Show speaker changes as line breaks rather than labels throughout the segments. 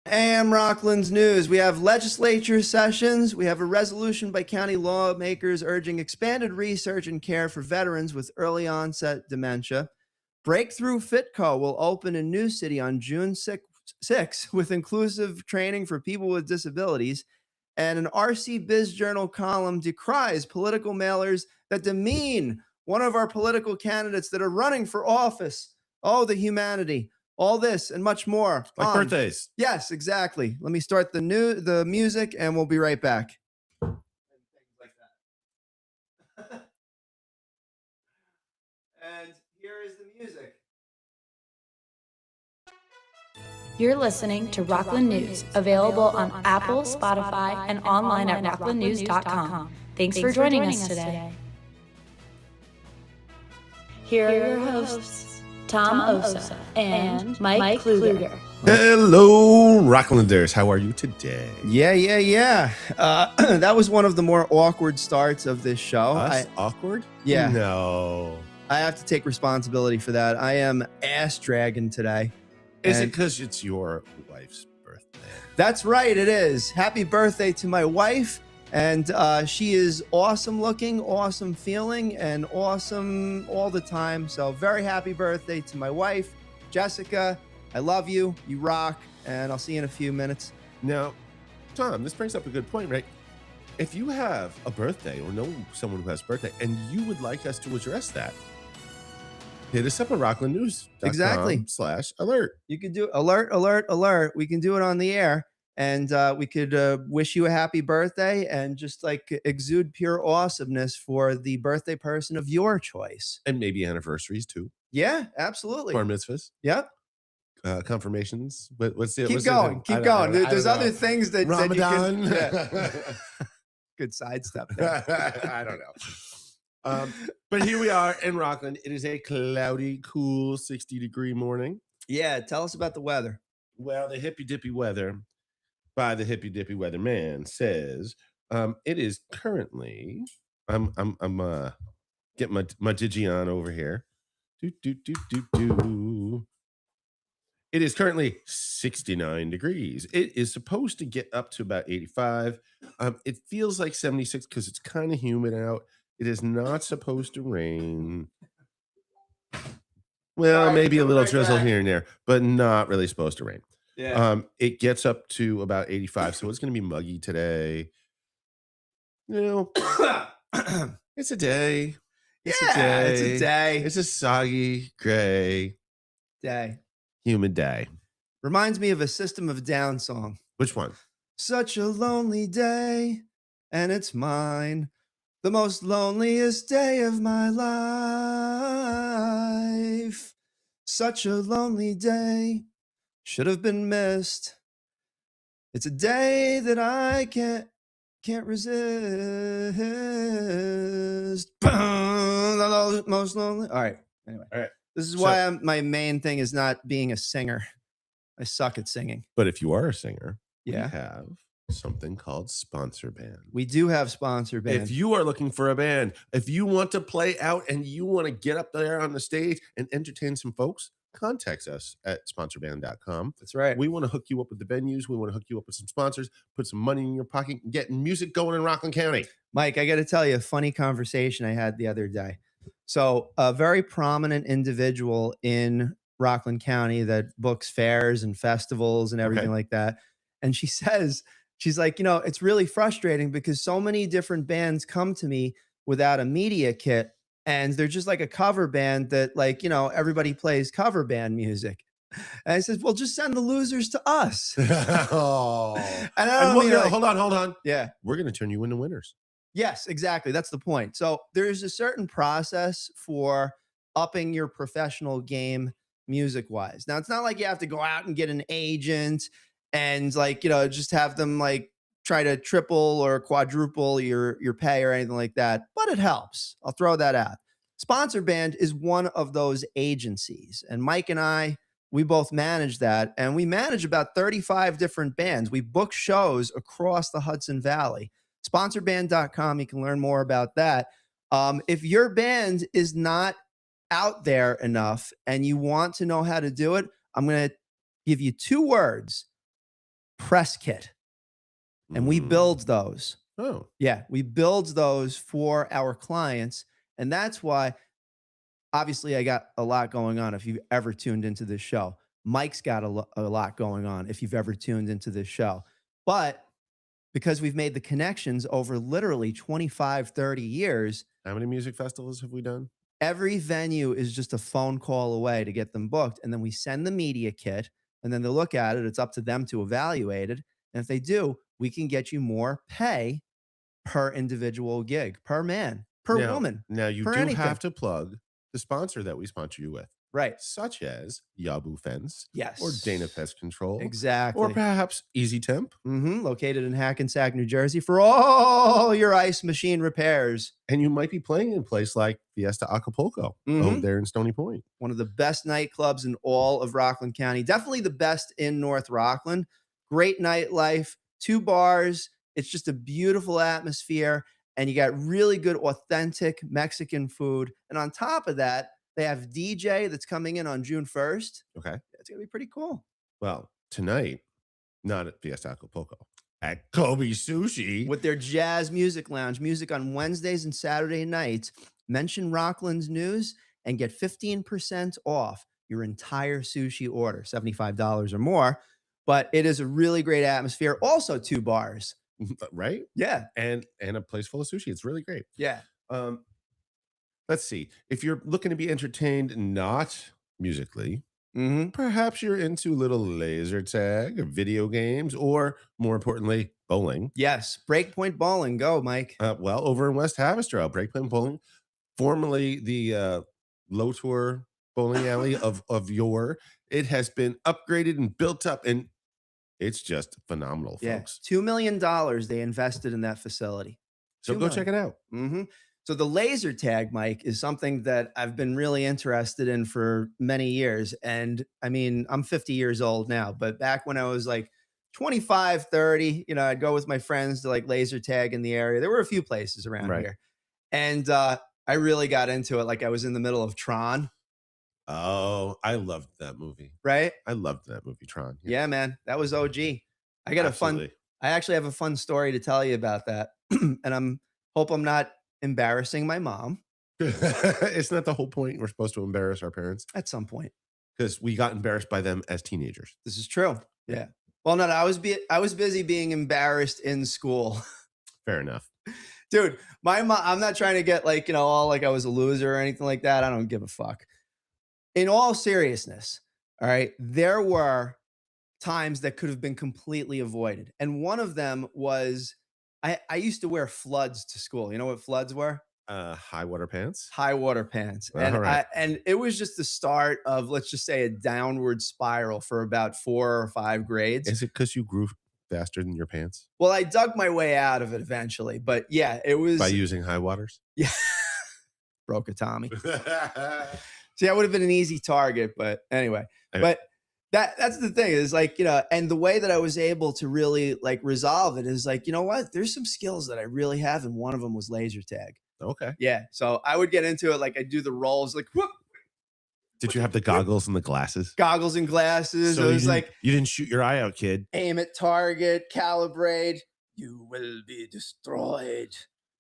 AM Rockland's news. We have legislature sessions. We have a resolution by county lawmakers urging expanded research and care for veterans with early onset dementia. Breakthrough Fitco will open in New City on June 6 with inclusive training for people with disabilities. And an RC Biz Journal column decries political mailers that demean one of our political candidates that are running for office. Oh, the humanity. All this and much more.
Like birthdays.
Yes, exactly. Let me start the music and we'll be right back. And here is the music.
You're listening to Rockland News, available on Apple, Spotify, and online at rocklandnews.com. Thanks for joining us today. Here are your hosts, Tom Osa and Mike Kluger.
Hello, Rocklanders. How are you today?
Yeah. That was one of the more awkward starts of this show.
Awkward?
Yeah.
No.
I have to take responsibility for that. I am ass dragging today.
Is it because it's your wife's birthday?
That's right, it is. Happy birthday to my wife. And she is awesome looking, awesome feeling, and awesome all the time. So very happy birthday to my wife, Jessica. I love you. You rock. And I'll see you in a few minutes.
Now, Tom, this brings up a good point, right? If you have a birthday or know someone who has a birthday and you would like us to address that, hit us up on rocklandnews.com /alert.
You could do alert. We can do it on the air. And we could wish you a happy birthday and just like exude pure awesomeness for the birthday person of your choice.
And maybe anniversaries too.
Yeah, absolutely.
Bar mitzvahs.
Yep.
Confirmations. What's the
Keep going. There's other things that
Ramadan.
That you can, Good sidestep there.
I don't know. But here we are in Rockland. It is a cloudy, cool 60-degree morning.
Yeah, tell us about the weather.
Well, the hippy dippy weather by the hippy dippy weather man says it is currently. I'm getting my digi on over here. It is currently 69 degrees. It is supposed to get up to about 85. It feels like 76 because it's kind of humid out. It is not supposed to rain. Well, maybe a little drizzle here and there, but not really supposed to rain.
Yeah.
It gets up to about 85, so it's going to be muggy today. You know, it's a day.
It's a day.
It's a soggy, gray
day.
Humid day.
Reminds me of a System of a Down song.
Which one?
Such a lonely day, and it's mine. The most loneliest day of my life. Such a lonely day. Should have been missed. It's a day that I can't resist. The most lonely. All right. Anyway.
All right.
This is why my main thing is not being a singer. I suck at singing.
But if you are a singer,
yeah,
we have something called Sponsor Band.
We do have Sponsor Band.
If you are looking for a band, if you want to play out and you want to get up there on the stage and entertain some folks, contact us at sponsorband.com.
That's right.
We want to hook you up with the venues. We want to hook you up with some sponsors, put some money in your pocket, and get music going in Rockland County.
Mike, I got to tell you a funny conversation I had the other day. So a very prominent individual in Rockland County that books fairs and festivals and everything like that. And she says, she's like, you know, it's really frustrating because so many different bands come to me without a media kit. And they're just like a cover band that, like, you know, everybody plays cover band music. And I said, well, just send the losers to us.
Oh.
And I don't mean, like,
hold on.
Yeah.
We're going to turn you into winners.
Yes, exactly. That's the point. So there's a certain process for upping your professional game music-wise. Now, it's not like you have to go out and get an agent and, like, you know, just have them like try to triple or quadruple your pay or anything like that. But it helps. I'll throw that out. Sponsor Band is one of those agencies. And Mike and I, we both manage that. And we manage about 35 different bands. We book shows across the Hudson Valley. Sponsorband.com. You can learn more about that. If your band is not out there enough and you want to know how to do it, I'm going to give you 2 words. press kit, and we build those.
Oh,
Yeah, we build those for our clients, and that's why obviously I got a lot going on if you've ever tuned into this show. Mike's got a lot going on if you've ever tuned into this show. But because we've made the connections over literally 25, 30 years,
how many music festivals have we done?
every venue is just a phone call away to get them booked. And then we send the media kit and then they look at it. It's up to them to evaluate it. And if they do, we can get you more pay per individual gig, per man, per woman.
Now you
per
do
anything.
have to plug the sponsor that we sponsor you with,
Right.
such as Yabu Fence,
Yes.
or Dana Pest Control,
Exactly.
or perhaps Easy Temp.
Located in Hackensack, New Jersey, for all your ice machine repairs.
And you might be playing in a place like Fiesta Acapulco over there in Stony Point.
One of the best nightclubs in all of Rockland County. Definitely the best in North Rockland. Great nightlife, 2 bars. It's just a beautiful atmosphere. And you got really good, authentic Mexican food. And on top of that, they have DJ that's coming in on June 1st.
Okay.
It's going to be pretty cool.
Well, tonight, not at Fiesta Acapulco, at Kobe Sushi.
With their jazz music lounge, music on Wednesdays and Saturday nights. Mention Rockland's News and get 15% off your entire sushi order, $75 or more. But it is a really great atmosphere. Also 2 bars.
Right?
Yeah.
And a place full of sushi. It's really great.
Yeah.
Let's see. If you're looking to be entertained, not musically, perhaps you're into little laser tag or video games, or more importantly, bowling.
Yes. Breakpoint Bowling. Go, Mike.
Well, over in West Haverstraw, Breakpoint Bowling, formerly the Low Tour bowling alley of yore. It has been upgraded and built up, and it's just phenomenal, folks.
$2 million they invested in that facility.
So go check it out.
So the laser tag, Mike, is something that I've been really interested in for many years. And I mean, I'm 50 years old now, but back when I was like 25, 30, I'd go with my friends to like laser tag in the area. There were a few places around here. And I really got into it. Like I was in the middle of Tron.
Oh, I loved that movie.
Right?
I loved that movie, Tron.
Yeah, man. That was OG. I actually have a fun story to tell you about that. And hope I'm not embarrassing my mom.
Isn't that the whole point? We're supposed to embarrass our parents
at some point
because we got embarrassed by them as teenagers.
This is true. Yeah. Well, no, I was busy being embarrassed in school.
Fair enough.
Dude, my mom, I'm not trying to get like, all like I was a loser or anything like that. I don't give a fuck. In all seriousness, all right, there were times that could have been completely avoided. And one of them was I used to wear floods to school. You know what floods were?
High water pants.
High water pants. And and it was just the start of, let's just say, a downward spiral for about 4 or 5 grades.
Is it because you grew faster than your pants?
Well, I dug my way out of it eventually. But yeah, it was
by using high waters.
Yeah. Broke a Tommy. See, that would have been an easy target, but anyway. But that's the thing is like, and the way that I was able to really like resolve it is like, you know what? There's some skills that I really have. And one of them was laser tag.
Okay.
Yeah. So I would get into it. Like I do the rolls like, whoop.
Did you have the goggles and the glasses?
Goggles and glasses. So it was like,
you didn't shoot your eye out, kid.
Aim at target, calibrate. You will be destroyed.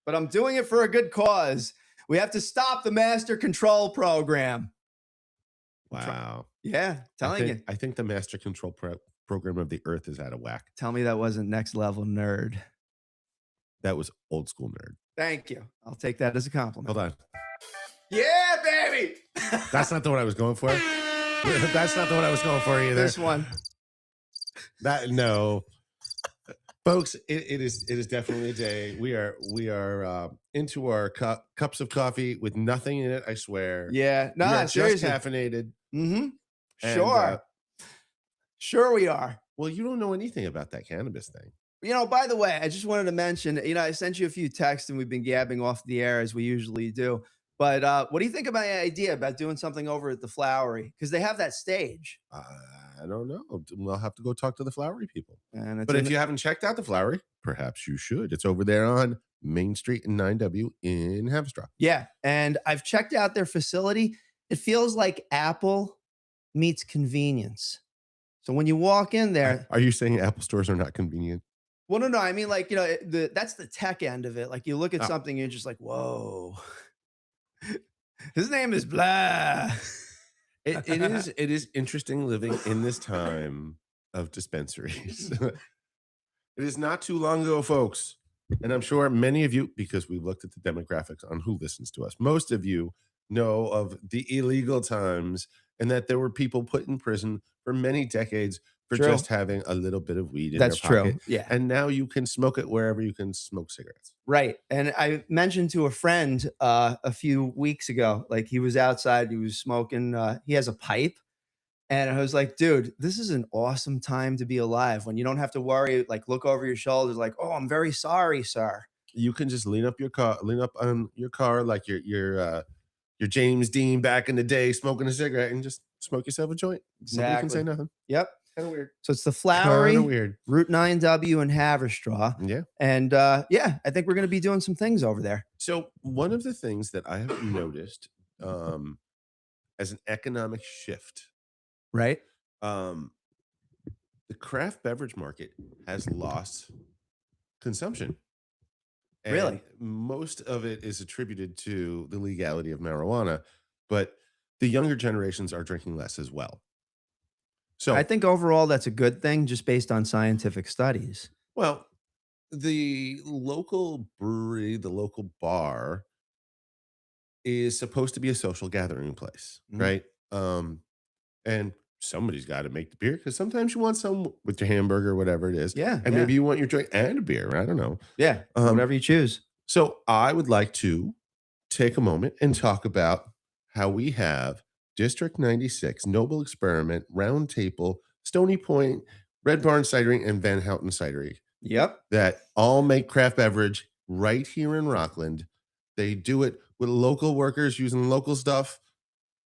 But I'm doing it for a good cause. We have to stop the master control program.
Wow.
Yeah, you.
I think the master control program of the earth is out of whack.
Tell me that wasn't next level nerd.
That was old school nerd.
Thank you. I'll take that as a compliment.
Hold on.
Yeah, baby.
That's not the one I was going for. That's not the one I was going for either.
This one.
No. Folks, it is definitely a day. We are into our cups of coffee with nothing in it, I swear.
Yeah. No,
seriously. Just caffeinated.
Sure. Sure we are.
Well, you don't know anything about that cannabis thing.
By the way, I just wanted to mention, I sent you a few texts and we've been gabbing off the air as we usually do. But what do you think about my idea about doing something over at the Flowery? Because they have that stage.
I don't know. We'll have to go talk to the Flowery people.
But
if you haven't checked out the Flowery, perhaps you should. It's over there on Main Street in 9W in Haverstraw.
Yeah. And I've checked out their facility. It feels like Apple meets convenience. So when you walk in there,
Are you saying Apple stores are not convenient?
well, no, I mean, like, that's the tech end of it. Like, you look at
Oh,
something, you're just like, whoa, his name is blah.
it is interesting living in this time of dispensaries. It is not too long ago, folks. And I'm sure many of you, because we looked at the demographics on who listens to us, most of you know of the illegal times and that there were people put in prison for many decades for
True.
just having a little bit of weed in their
That's
pocket.
true. Yeah.
And now you can smoke it wherever you can smoke cigarettes.
Right. And I mentioned to a friend a few weeks ago, like he was outside, he was smoking, he has a pipe. And I was like, dude, this is an awesome time to be alive when you don't have to worry, like look over your shoulders, like, oh, I'm very sorry, sir.
You can just lean up on your car like your James Dean back in the day, smoking a cigarette and just smoke yourself a joint. Nobody can say
Exactly.
nothing.
Yep.
Kind of weird.
So it's the
Kind of
Flowery,
weird.
Route 9W in Haverstraw.
Yeah.
And yeah, I think we're going to be doing some things over there.
So one of the things that I have noticed as an economic shift,
Right.
um, the craft beverage market has lost consumption. And
Really?
most of it is attributed to the legality of marijuana, but the younger generations are drinking less as well. So,
I think overall that's a good thing just based on scientific studies.
well, the local brewery, the local bar is supposed to be a social gathering place,
Mhm.
right? And somebody's got to make the beer because sometimes you want some with your hamburger, whatever it is,
Yeah.
and
Yeah.
maybe you want your drink and a beer. I don't know.
Yeah.
Um,
Whatever you choose.
so I would like to take a moment and talk about how we have District 96, Noble Experiment, Round Table, Stony Point, Red Barn Cidery, and Van Houten Cidery
Yep.
that all make craft beverage right here in Rockland. They do it with local workers using local stuff.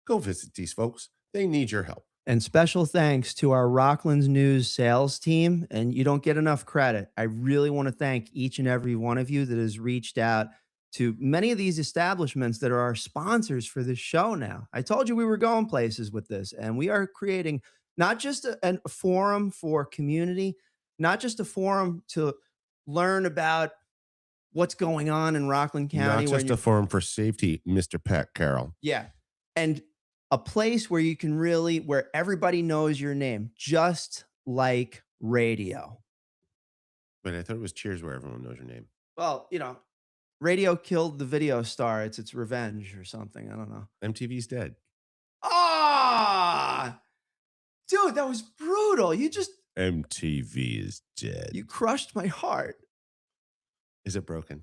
Go visit these folks. They need your help.
And special thanks to our Rockland's News sales team. And you don't get enough credit. I really want to thank each and every one of you that has reached out to many of these establishments that are our sponsors for this show now. I told you we were going places with this, and we are creating not just a forum for community, not just a forum to learn about what's going on in Rockland County.
Not
When
just
you
a forum for safety, Mr. Pat Carroll.
Yeah. And a place where you can really, where everybody knows your name, just like radio.
But I thought it was Cheers where everyone knows your name.
Well, radio killed the video star. It's its revenge or something. I don't know.
MTV's dead.
Ah, dude, that was brutal.
MTV is dead.
You crushed my heart.
Is it broken?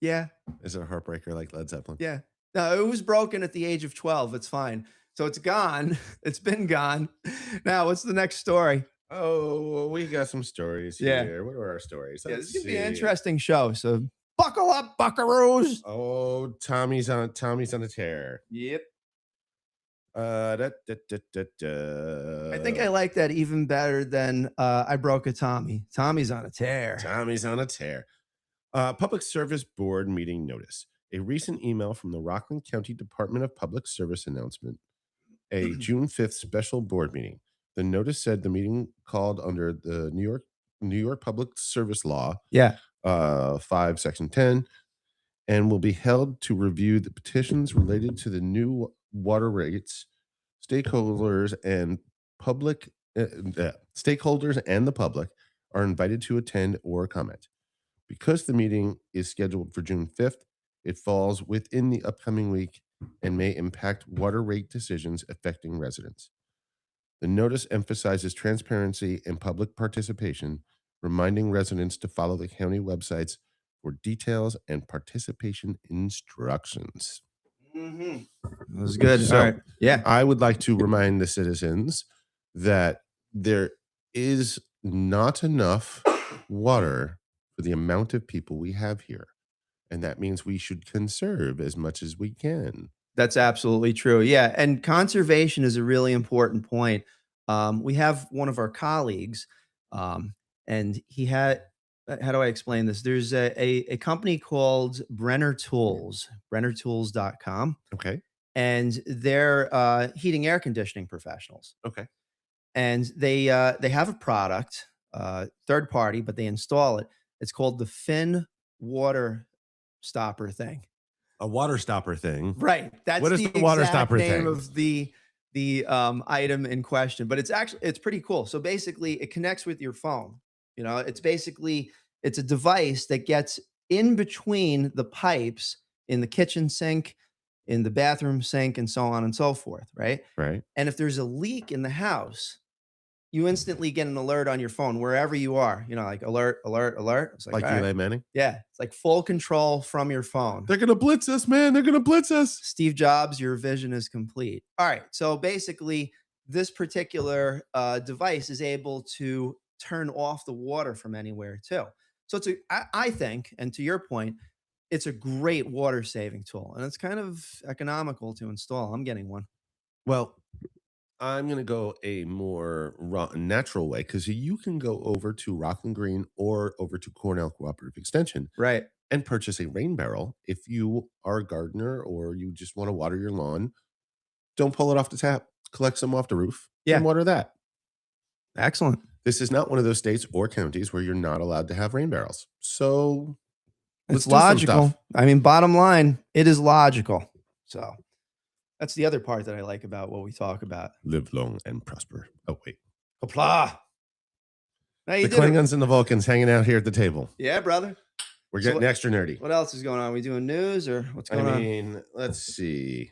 Yeah.
Is it a heartbreaker like Led Zeppelin?
Yeah. No, it was broken at the age of 12. It's fine. So it's gone. It's been gone. Now, what's the next story?
Oh, we got some stories
Yeah.
here. What are our stories?
Yeah,
Let's
this is gonna be an
see.
interesting show. So buckle up, buckaroos.
Oh, Tommy's on a tear.
Yep.
Da, da, da, da, da.
I think I like that even better than I broke a Tommy. Tommy's on a tear.
Tommy's on a tear. Public Service Board meeting notice. A recent email from the Rockland County Department of Public Service announcement. A June 5th special board meeting. The notice said the meeting called under the New York Public Service Law,
Yeah.
5 Section 10, and will be held to review the petitions related to the new water rates. Stakeholders and the public are invited to attend or comment. Because the meeting is scheduled for June 5th, it falls within the upcoming week and may impact water rate decisions affecting residents. The notice emphasizes transparency and public participation, reminding residents to follow the county websites for details and participation instructions.
Mm-hmm. That was good.
So,
all right. Yeah.
I would like to remind the citizens that there is not enough water for the amount of people we have here. And that means we should conserve as much as we can.
That's absolutely true. Yeah. And conservation is a really important point. We have one of our colleagues, and he had, how do I explain this? There's a company called Brenner Tools, brennertools.com,
Okay.
and they're heating air conditioning professionals.
Okay.
and they have a product, third party, but they install it. It's called the Fin water stopper thing.
A water stopper thing.
Right. That's
What is
the
the water
exact
stopper
name
thing?
of the item in question. But it's pretty cool. So basically, it connects with your phone. You know, it's a device that gets in between the pipes in the kitchen sink, in the bathroom sink, and so on and so forth. Right.
Right.
And if there's a leak in the house, you instantly get an alert on your phone wherever you are. You know, like alert, alert, alert. It's
Like
all right.
Eli Manning.
Yeah, it's like full control from your phone.
They're gonna blitz us, man. They're gonna blitz us.
Steve Jobs, your vision is complete. All right. So basically, this particular device is able to turn off the water from anywhere too. So I think, and to your point, it's a great water saving tool, and it's kind of economical to install. I'm getting one.
Well, I'm going to go a more natural way because you can go over to Rockland Green or over to Cornell Cooperative Extension
Right.
and purchase a rain barrel if you are a gardener or you just want to water your lawn. Don't pull it off the tap. Collect some off the roof and water that.
Excellent.
This is not one of those states or counties where you're not allowed to have rain barrels. So
it's logical. I mean, bottom line, it is logical. So that's the other part that I like about what we talk about.
Live long and prosper. Oh, wait.
Hopla.
The Klingons and the Vulcans hanging out here at the table.
Yeah, brother.
We're getting extra nerdy.
What else is going on? Are we doing news or what's going on?
I mean, let's see.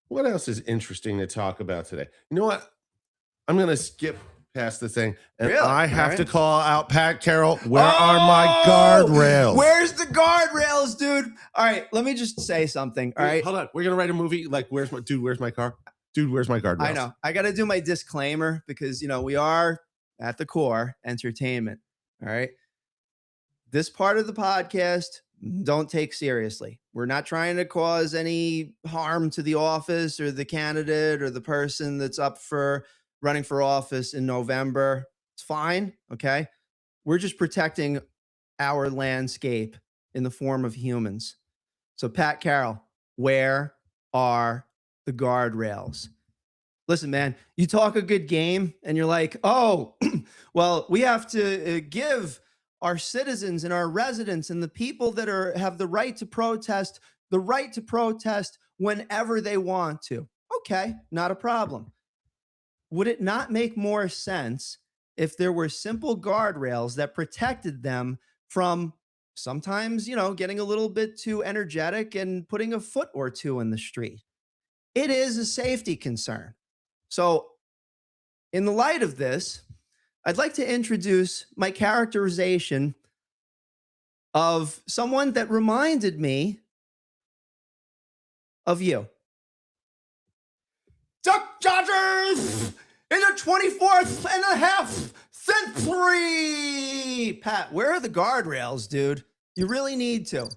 What else is interesting to talk about today? You know what? I'm going to skip past the thing. And I have to call out Pat Carroll. Where are my guardrails?
Where's the guardrails, dude? All right, let me just say something. All right.
Hold on. We're going to write a movie like, where's my car? Dude, where's my guardrails?
I know. I got to do my disclaimer because, you know, we are at the core entertainment. All right. This part of the podcast, don't take seriously. We're not trying to cause any harm to the office or the candidate or the person that's up for running for office in November. It's fine. Okay. We're just protecting our landscape in the form of humans. So, Pat Carroll, where are the guardrails? Listen, man, you talk a good game and you're like, oh, well, we have to give our citizens and our residents and the people that have the right to protest whenever they want to. Okay, not a problem. Would it not make more sense if there were simple guardrails that protected them from sometimes, you know, getting a little bit too energetic and putting a foot or two in the street? It is a safety concern. So, in the light of this, I'd like to introduce my characterization of someone that reminded me of you. Duck Dodgers in the 24th and a half century. Pat, where are the guardrails, dude? You really need to.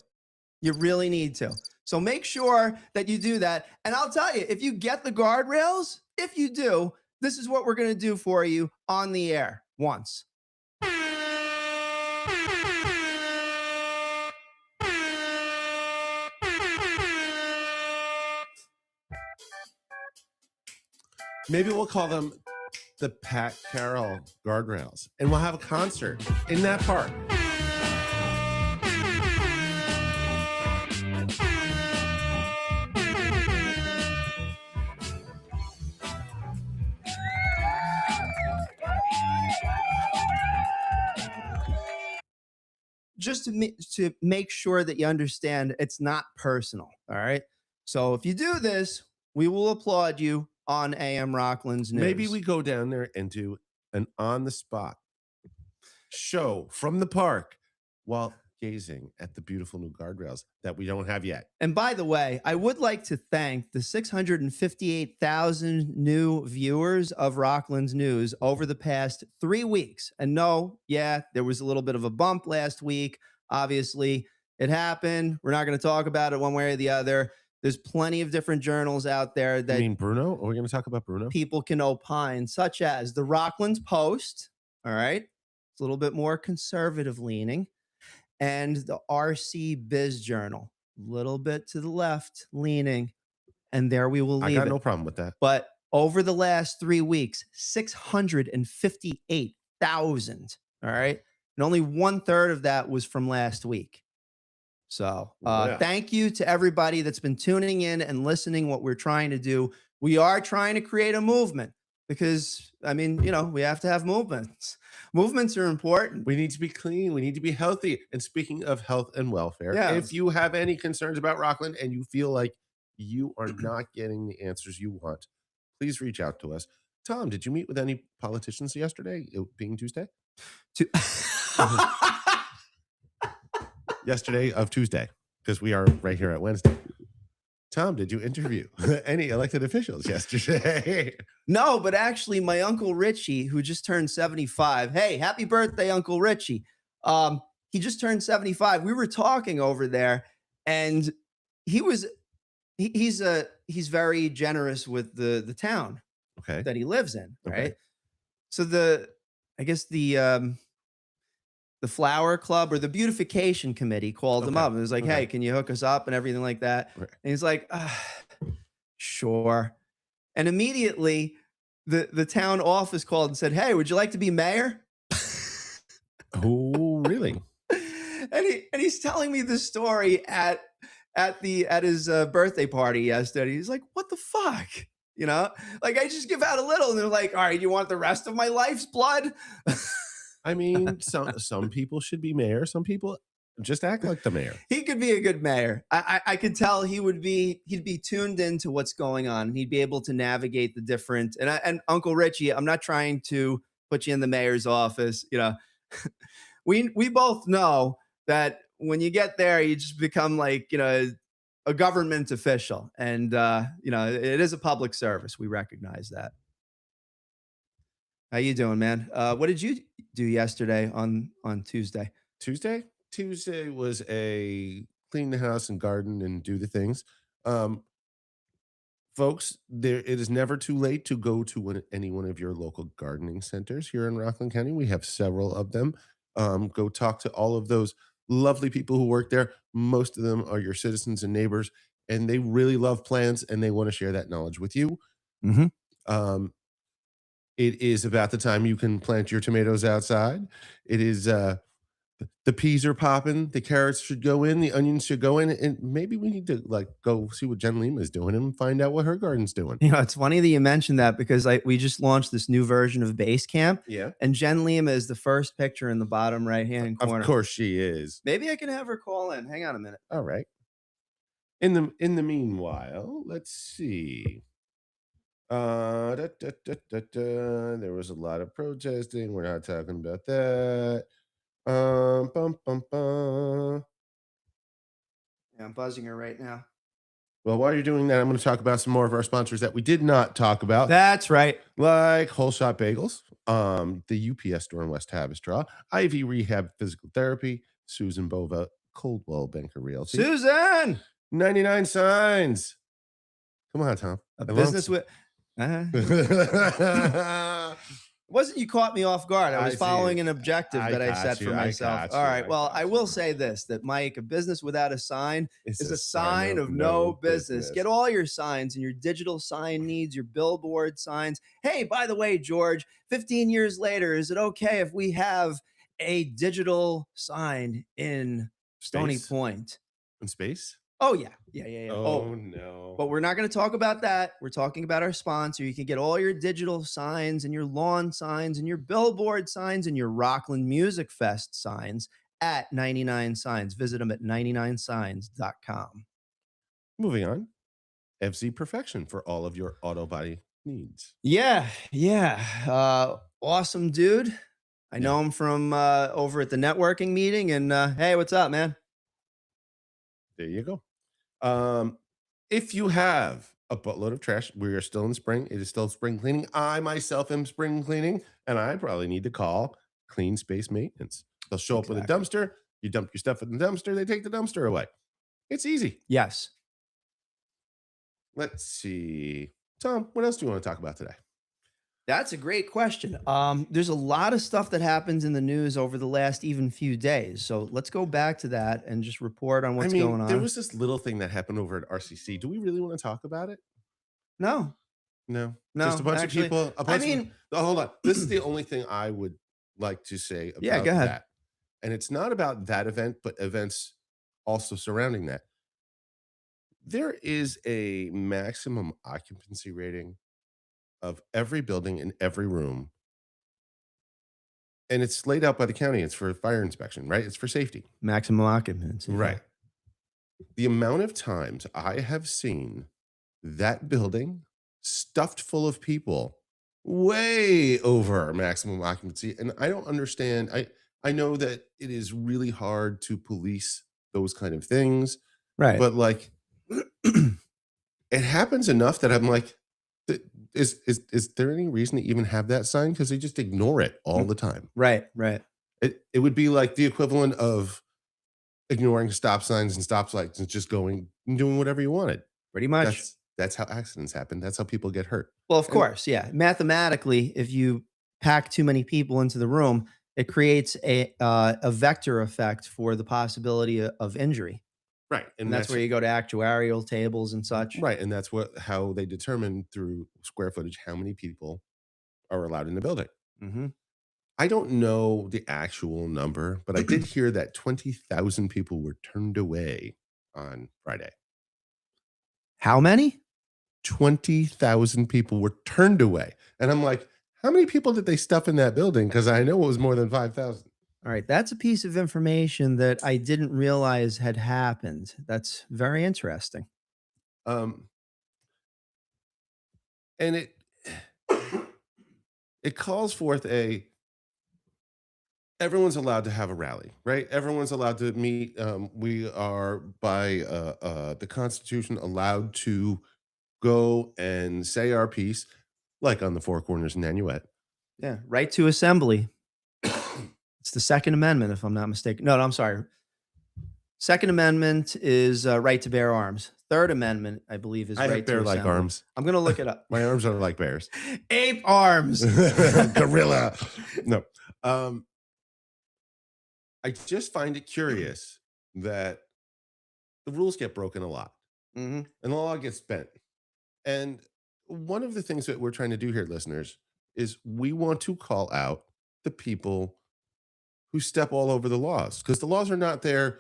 You really need to. So make sure that you do that. And I'll tell you, if you get the guardrails, if you do, this is what we're going to do for you on the air once.
Maybe we'll call them the Pat Carroll guardrails, and we'll have a concert in that park.
Just to make sure that you understand it's not personal, all right? So if you do this, we will applaud you on AM Rockland's News.
Maybe we go down there and do an on-the-spot show from the park while gazing at the beautiful new guardrails that we don't have yet.
And by the way, I would like to thank the 658,000 new viewers of Rockland's News over the past 3 weeks. And no, yeah, there was a little bit of a bump last week. Obviously, it happened. We're not going to talk about it one way or the other. There's plenty of different journals out there that...
You mean Bruno? Are we going to talk about Bruno?
People can opine, such as the Rockland Post, all right? It's a little bit more conservative leaning. And the RC Biz Journal, a little bit to the left leaning. and there we will
I
leave
got
it.
no problem with that.
But over the last 3 weeks, 658,000. All right. And only 1/3 of that was from last week. So
Yeah.
thank you to everybody that's been tuning in and listening what we're trying to do. We are trying to create a movement because, I mean, we have to have movements. Movements are important.
We need to be clean. We need to be healthy. And speaking of health and welfare,
Yeah.
if you have any concerns about Rockland and you feel like you are not getting the answers you want, please reach out to us. Tom, did you meet with any politicians yesterday, it being Tuesday? Yesterday of Tuesday, because we are right here at Wednesday. Tom, did you interview any elected officials yesterday?
No, but actually, my Uncle Richie, who just turned 75. Hey, happy birthday, Uncle Richie. He just turned 75. We were talking over there, and he's very generous with the town
Okay.
that he lives in, right?
Okay.
So I guess the flower club or the beautification committee called him
Okay.
up and was like,
Okay.
hey, can you hook us up and everything like that?
Right.
And he's like, sure. And immediately the town office called and said, hey, would you like to be mayor?
Oh, really?
and he's telling me the story at his birthday party yesterday. He's like, what the fuck? Like I just give out a little and they're like, all right, you want the rest of my life's blood?
I mean, some people should be mayor. Some people just act like the mayor.
He could be a good mayor. I could tell he'd be tuned into what's going on. He'd be able to navigate the different, and Uncle Richie, I'm not trying to put you in the mayor's office. We both know that when you get there, you just become like, a government official. And, it is a public service. We recognize that. How you doing, man? What did you do yesterday on Tuesday?
Tuesday was a clean the house and garden and do the things. Folks, it is never too late to go to any one of your local gardening centers here in Rockland County. We have several of them. Go talk to all of those lovely people who work there. Most of them are your citizens and neighbors, and they really love plants and they want to share that knowledge with you.
Mm-hmm.
It is about the time you can plant your tomatoes outside. It is the peas are popping, the carrots should go in, the onions should go in, and maybe we need to go see what Jen Lima is doing and find out what her garden's doing.
It's funny that you mentioned that because we just launched this new version of Basecamp.
Yeah.
And Jen Lima is the first picture in the bottom right-hand corner.
Of course she is.
Maybe I can have her call in. Hang on a minute.
All right. In the meanwhile, let's see. There was a lot of protesting. We're not talking about that. Bum, bum, bum.
Yeah, I'm buzzing her right now.
Well, while you're doing that, I'm going to talk about some more of our sponsors that we did not talk about.
That's right.
Like Whole Shot Bagels, the UPS store in West Havistraw, Ivy Rehab Physical Therapy, Susan Bova, Coldwell Banker Realty.
Susan!
99 Signs. Come on, Tom.
A business with... Wasn't you caught me off guard? I was following an objective that I set for myself. All right. Well, I will say this, that Mike, a business without a sign is a sign of no business. Get all your signs and your digital sign needs, your billboard signs. Hey, by the way, George, 15 years later, is it okay if we have a digital sign in Stony Point?
In space?
Oh, yeah.
Oh, no.
But we're not going to talk about that. We're talking about our sponsor. You can get all your digital signs and your lawn signs and your billboard signs and your Rockland Music Fest signs at 99 Signs. Visit them at 99signs.com.
Moving on. FZ Perfection for all of your auto body needs.
Yeah. Awesome dude. I know him from over at the networking meeting. And hey, what's up, man?
There you go. If you have a buttload of trash, we are still in spring. It is still spring cleaning. I myself am spring cleaning, and I probably need to call Clean Space Maintenance. They'll show up with a dumpster. You dump your stuff in the dumpster. They take the dumpster away. It's easy.
Yes.
Let's see. Tom, what else do you want to talk about today?
That's a great question. There's a lot of stuff that happens in the news over the last even few days. So let's go back to that and just report on
I
what's
mean,
going
there
on.
was this little thing that happened over at RCC. Do we really want to talk about it?
No,
No, just a
no,
bunch of
actually,
people. A
I
bunch of
mean,
oh, hold on. This is the only thing I would like to say
yeah, go
about
ahead.
that, and it's not about that event, but events also surrounding that. There is a maximum occupancy rating of every building in every room, and it's laid out by the county. It's for fire inspection, right? It's for safety,
Maximum occupancy. Yeah.
right? The amount of times I have seen that building stuffed full of people way over maximum occupancy, and I don't understand. I know that it is really hard to police those kind of things,
Right.
but like it happens enough that I'm like, "Th- is there any reason to even have that sign? Because they just ignore it all
Mm,
the time.
right. Right.
It would be like the equivalent of ignoring stop signs and stop lights and just going and doing whatever you wanted.
Pretty much.
That's how accidents happen. That's how people get hurt.
Well, of
And
course. Yeah. Mathematically, if you pack too many people into the room, it creates a vector effect for the possibility of injury.
right,
And
and
that's
that's
where you go to actuarial tables and such.
right, and that's what how they determine through square footage how many people are allowed in the building.
Hmm.
I don't know the actual number, but I did hear that 20,000 people were turned away on Friday.
How many?
20,000 people were turned away. And I'm like, how many people did they stuff in that building? Because I know it was more than 5,000.
All right, that's a piece of information that I didn't realize had happened. That's very interesting.
Um, and it calls forth a everyone's allowed to have a rally, right? Everyone's allowed to meet. We are by the Constitution allowed to go and say our piece, like on the Four Corners and Nanuet.
Yeah, right to assembly. It's the Second Amendment, if I'm not mistaken. No, I'm sorry. Second Amendment is right to bear arms. Third Amendment, I believe, is
I have
right to
bear-like
assembly.
arms.
I'm going to look it up.
My arms are like bears.
Ape arms.
Gorilla. No. I just find it curious that the rules get broken a lot
Hmm.
and the law gets bent. And one of the things that we're trying to do here, listeners, is we want to call out the people who step all over the laws because the laws are not there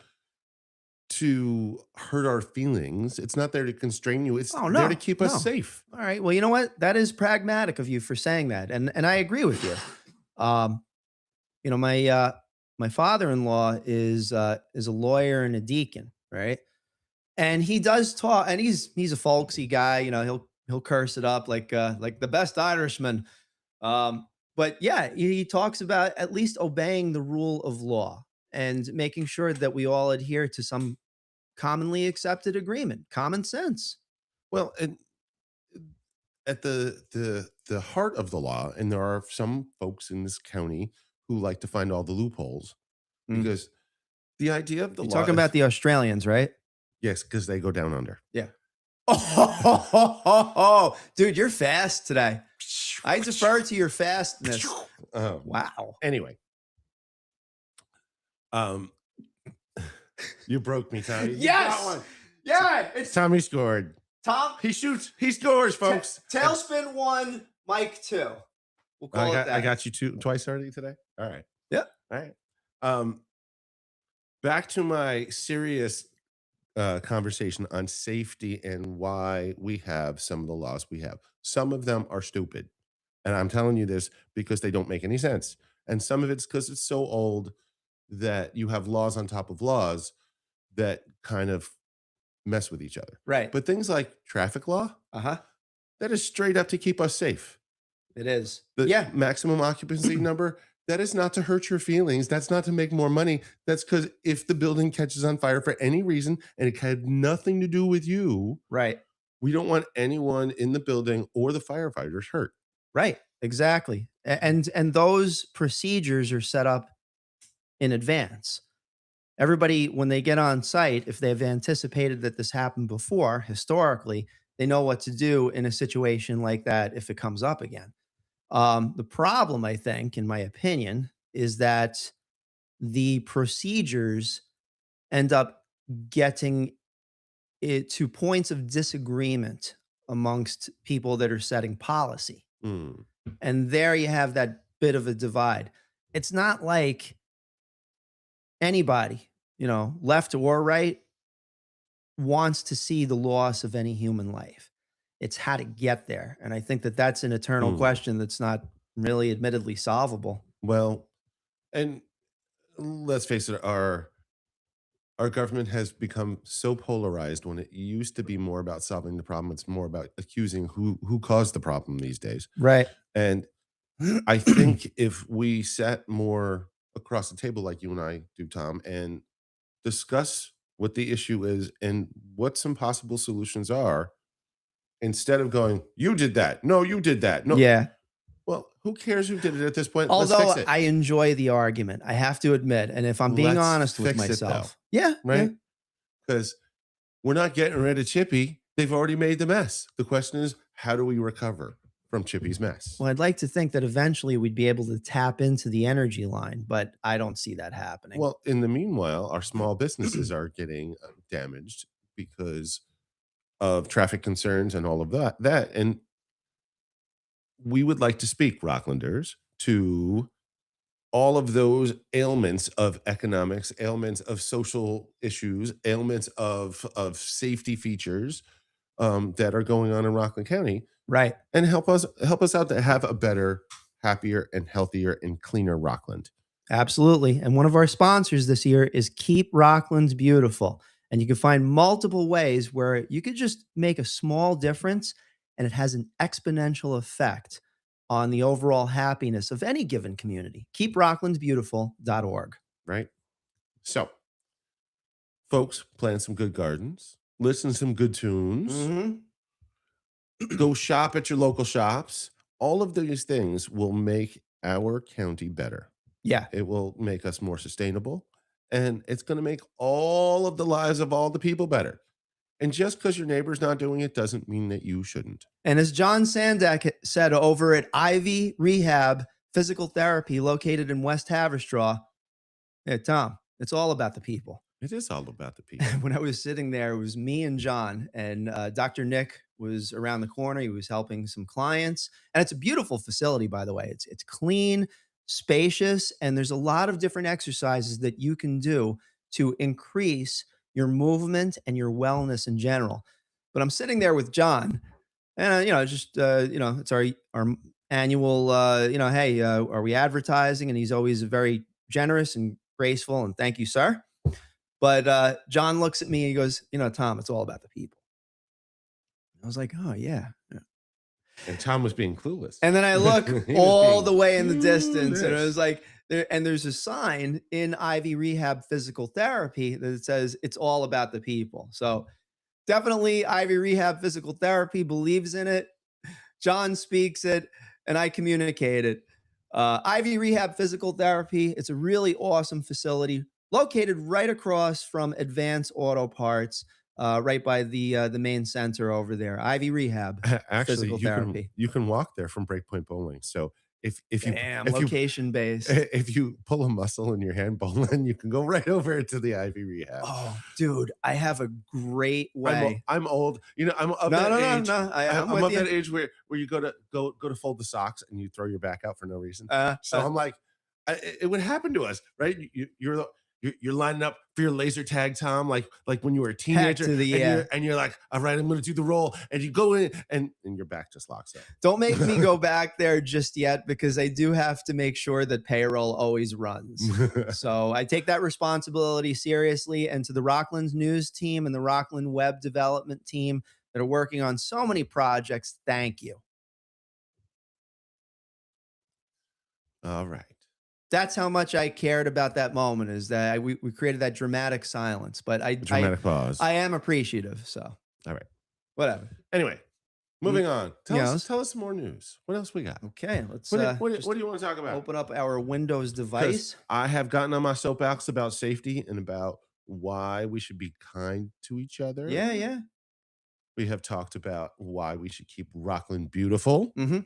to hurt our feelings. It's not there to constrain you. It's
Oh,
there to
no,
keep us
no.
safe.
All right. Well, you know what? That is pragmatic of you for saying that, and I agree with you. Um, my father-in-law is a lawyer and a deacon, right? And he does talk, and he's a folksy guy. You know, he'll curse it up like the best Irishman. But yeah, he talks about at least obeying the rule of law and making sure that we all adhere to some commonly accepted agreement, common sense.
Well, and at the heart of the law, and there are some folks in this county who like to find all the loopholes
Mm.
because the idea of the
You're
law
talking
is
about the Australians, right?
yes, because they go down under.
Yeah. Oh, dude, you're fast today. I defer to your fastness. Wow.
Anyway, um, you broke me, Tommy. You got
Yes.
one.
Yeah. It's
Tommy scored.
Tom.
He shoots. He scores, folks.
Tailspin 1, Mike 2. We'll call it that.
I got you twice already today. All right.
Yeah.
All right. Back to my serious conversation on safety and why we have some of the laws we have. Some of them are stupid. And I'm telling you this because they don't make any sense. And some of it's because it's so old that you have laws on top of laws that kind of mess with each other.
Right.
But things like traffic law,
Uh-huh.
that is straight up to keep us safe.
It is.
The
Yeah.
maximum occupancy number, that is not to hurt your feelings. That's not to make more money. That's because if the building catches on fire for any reason and it had nothing to do with you,
Right.
we don't want anyone in the building or the firefighters hurt.
Right. Exactly. And those procedures are set up in advance. Everybody, when they get on site, if they've anticipated that this happened before, historically, they know what to do in a situation like that if it comes up again. The problem, I think, in my opinion, is that the procedures end up getting it to points of disagreement amongst people that are setting policy.
Mm,
And there you have that bit of a divide. It's not like anybody, left or right, wants to see the loss of any human life. It's how to get there. And I think that that's an eternal
mm.
question that's not really admittedly solvable.
Well, and let's face it, our government has become so polarized when it used to be more about solving the problem. It's more about accusing who caused the problem these days.
Right.
And I think if we sat more across the table like you and I do, Tom, and discuss what the issue is and what some possible solutions are, instead of going, you did that. No, you did that. No.
Yeah.
Well, who cares who did it at this point? Let's
Although
fix it.
I enjoy the argument, I have to admit, and if I'm being
Let's
honest with
fix it, though.
myself, yeah,
Right? Because we're not getting rid of Chippy. They've already made the mess. The question is, how do we recover from Chippy's mess?
Well, I'd like to think that eventually we'd be able to tap into the energy line, but I don't see that happening.
Well, in the meanwhile, our small businesses are getting damaged because of traffic concerns and all of that. And we would like to speak, Rocklanders, to all of those ailments of economics, ailments of social issues, ailments of safety features that are going on in Rockland County,
Right.
and help us out to have a better, happier, and healthier and cleaner Rockland.
Absolutely. And one of our sponsors this year is Keep Rocklands Beautiful. And you can find multiple ways where you could just make a small difference and it has an exponential effect on the overall happiness of any given community. KeepRocklandsBeautiful.org.
Right? So, folks, plant some good gardens, listen to some good tunes,
Mm-hmm.
go shop at your local shops. All of these things will make our county better.
Yeah.
It will make us more sustainable, and it's going to make all of the lives of all the people better. And just because your neighbor's not doing it doesn't mean that you shouldn't.
And as John Sandak said over at Ivy Rehab Physical Therapy located in West Haverstraw, hey, Tom, it's all about the people.
It is all about the people.
When I was sitting there, it was me and John, and Dr. Nick was around the corner. He was helping some clients, and it's a beautiful facility, by the way. It's clean, spacious, and there's a lot of different exercises that you can do to increase your movement and your wellness in general. But I'm sitting there with John, and it's our annual, hey, are we advertising? And he's always very generous and graceful, and thank you, sir. But John looks at me and he goes, Tom, it's all about the people. I was like, oh, yeah.
And Tom was being clueless.
And then I look all the way in the distance, and it was like, there's a sign in Ivy Rehab Physical Therapy that says it's all about the people. So definitely Ivy Rehab Physical Therapy believes in it. John speaks it, and I communicate it. Ivy Rehab Physical Therapy, it's a really awesome facility located right across from Advanced Auto Parts, right by the main center over there. Ivy Rehab
Actually,
Physical Therapy.
you can walk there from Breakpoint Bowling. So if
location based.
if you pull a muscle in your hand bowling, you can go right over to the Ivy Rehab.
Oh, dude, I have a great way.
I'm old. I'm of that age. I'm of that age where you go to fold the socks and you throw your back out for no reason. So I'm like, it would happen to us, right? You're lining up for your laser tag, Tom, like when you were a teenager, and you're like, all right, I'm going to do the roll, and you go in, and your back just locks up.
Don't make me go back there just yet, because I do have to make sure that payroll always runs. So I take that responsibility seriously. And to the Rockland News team and the Rockland Web Development team that are working on so many projects, thank you.
All right.
That's how much I cared about that moment, is that we created that dramatic silence. But
dramatic pause.
I am appreciative. So,
all right.
Whatever.
Anyway, moving on. Tell us some more news. What else we got?
Okay. Let's.
What do you want to talk about?
Open up our Windows device.
I have gotten on my soapbox about safety and about why we should be kind to each other.
Yeah.
We have talked about why we should keep Rockland beautiful.
Mm-hmm.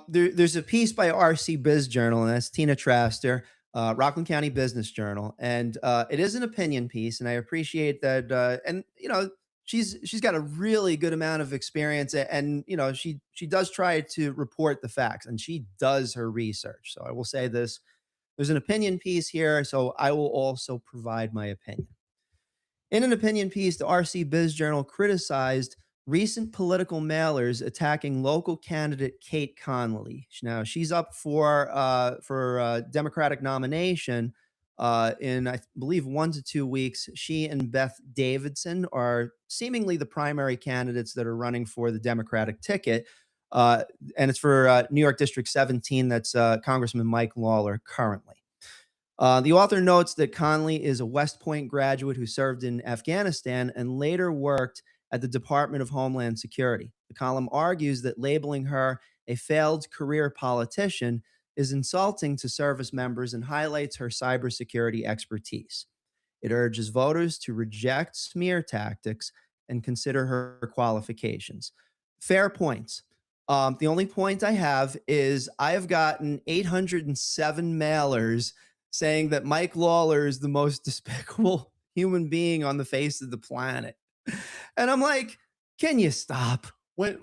There's a piece by RC Biz Journal, and that's Tina Traster, Rockland County Business Journal, and it is an opinion piece, and I appreciate that. And she's got a really good amount of experience, and she does try to report the facts, and she does her research. So I will say this: there's an opinion piece here, so I will also provide my opinion. In an opinion piece, the RC Biz Journal criticized recent political mailers attacking local candidate Kate Connolly. Now, she's up for Democratic nomination in, I believe, 1 to 2 weeks. She and Beth Davidson are seemingly the primary candidates that are running for the Democratic ticket. Uh, and it's for New York District 17. That's Congressman Mike Lawler currently. The author notes that Conley is a West Point graduate who served in Afghanistan and later worked at the Department of Homeland Security. The column argues that labeling her a failed career politician is insulting to service members and highlights her cybersecurity expertise. It urges voters to reject smear tactics and consider her qualifications. Fair points. The only point I have is I have gotten 807 mailers saying that Mike Lawler is the most despicable human being on the face of the planet. And I'm like, can you stop?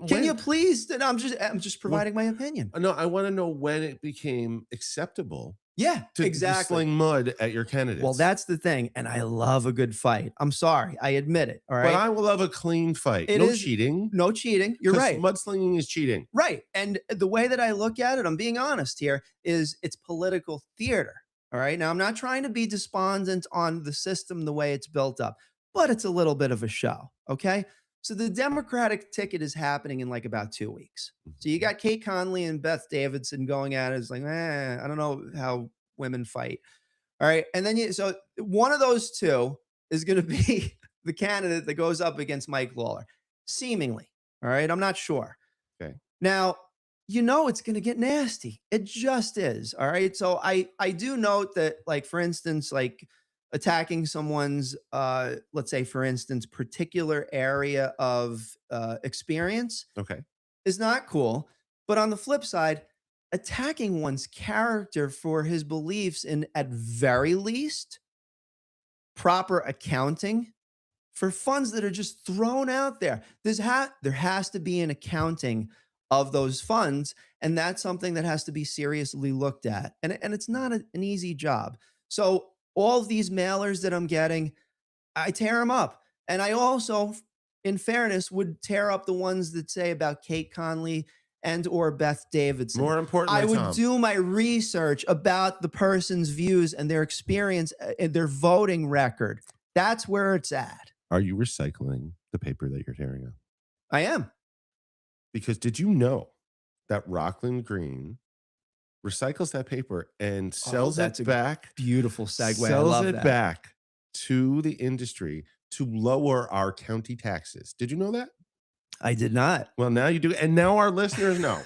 Can you please? And I'm just providing my opinion.
No, I want to know when it became acceptable.
Yeah,
to
exactly.
sling mud at your candidates.
Well, that's the thing. And I love a good fight. I'm sorry. I admit it. All right.
But I will love a clean fight. No cheating.
No cheating. You're right.
Mudslinging is cheating.
Right. And the way that I look at it, I'm being honest here, is it's political theater. All right. Now, I'm not trying to be despondent on the system the way it's built up, but it's a little bit of a show. Okay. So the Democratic ticket is happening in like about 2 weeks. So you got Kate Conley and Beth Davidson going at it. It's like, I don't know how women fight. All right. And then so one of those two is going to be the candidate that goes up against Mike Lawler, seemingly. All right. I'm not sure.
Okay.
Now, it's going to get nasty. It just is. All right. So I do note that, like, for instance, like attacking someone's, let's say, for instance, particular area of experience is not cool. But on the flip side, attacking one's character for his beliefs in, at very least, proper accounting for funds that are just thrown out there. There has to be an accounting of those funds, and that's something that has to be seriously looked at. And it's not an easy job. So all of these mailers that I'm getting, I tear them up. And I also, in fairness, would tear up the ones that say about Kate Conley and or Beth Davidson.
More importantly,
I would
Tom,
do my research about the person's views and their experience and their voting record. That's where it's at.
Are you recycling the paper that you're tearing up?
I am.
Because did you know that Rockland Green recycles that paper and sells it back?
Beautiful segue.
Sells I love it back to the industry to lower our county taxes. Did you know that?
I did not.
Well, now you do. And now our listeners know.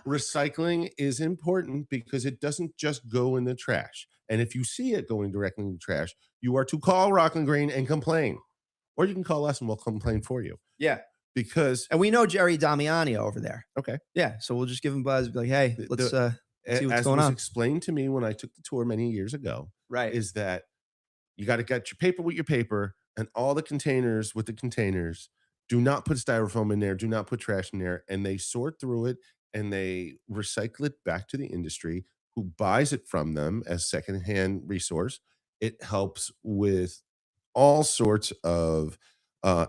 Recycling is important because it doesn't just go in the trash. And if you see it going directly in the trash, you are to call Rockland Green and complain. Or you can call us and we'll complain for you.
Yeah.
And
we know Jerry Damiani over there.
Okay.
Yeah. So we'll just give him a buzz. Be like, hey, let's see what's going on.
As explained to me when I took the tour many years ago.
Right.
Is that you got to get your paper with your paper and all the containers with the containers. Do not put styrofoam in there. Do not put trash in there. And they sort through it and they recycle it back to the industry who buys it from them as secondhand resource. It helps with all sorts of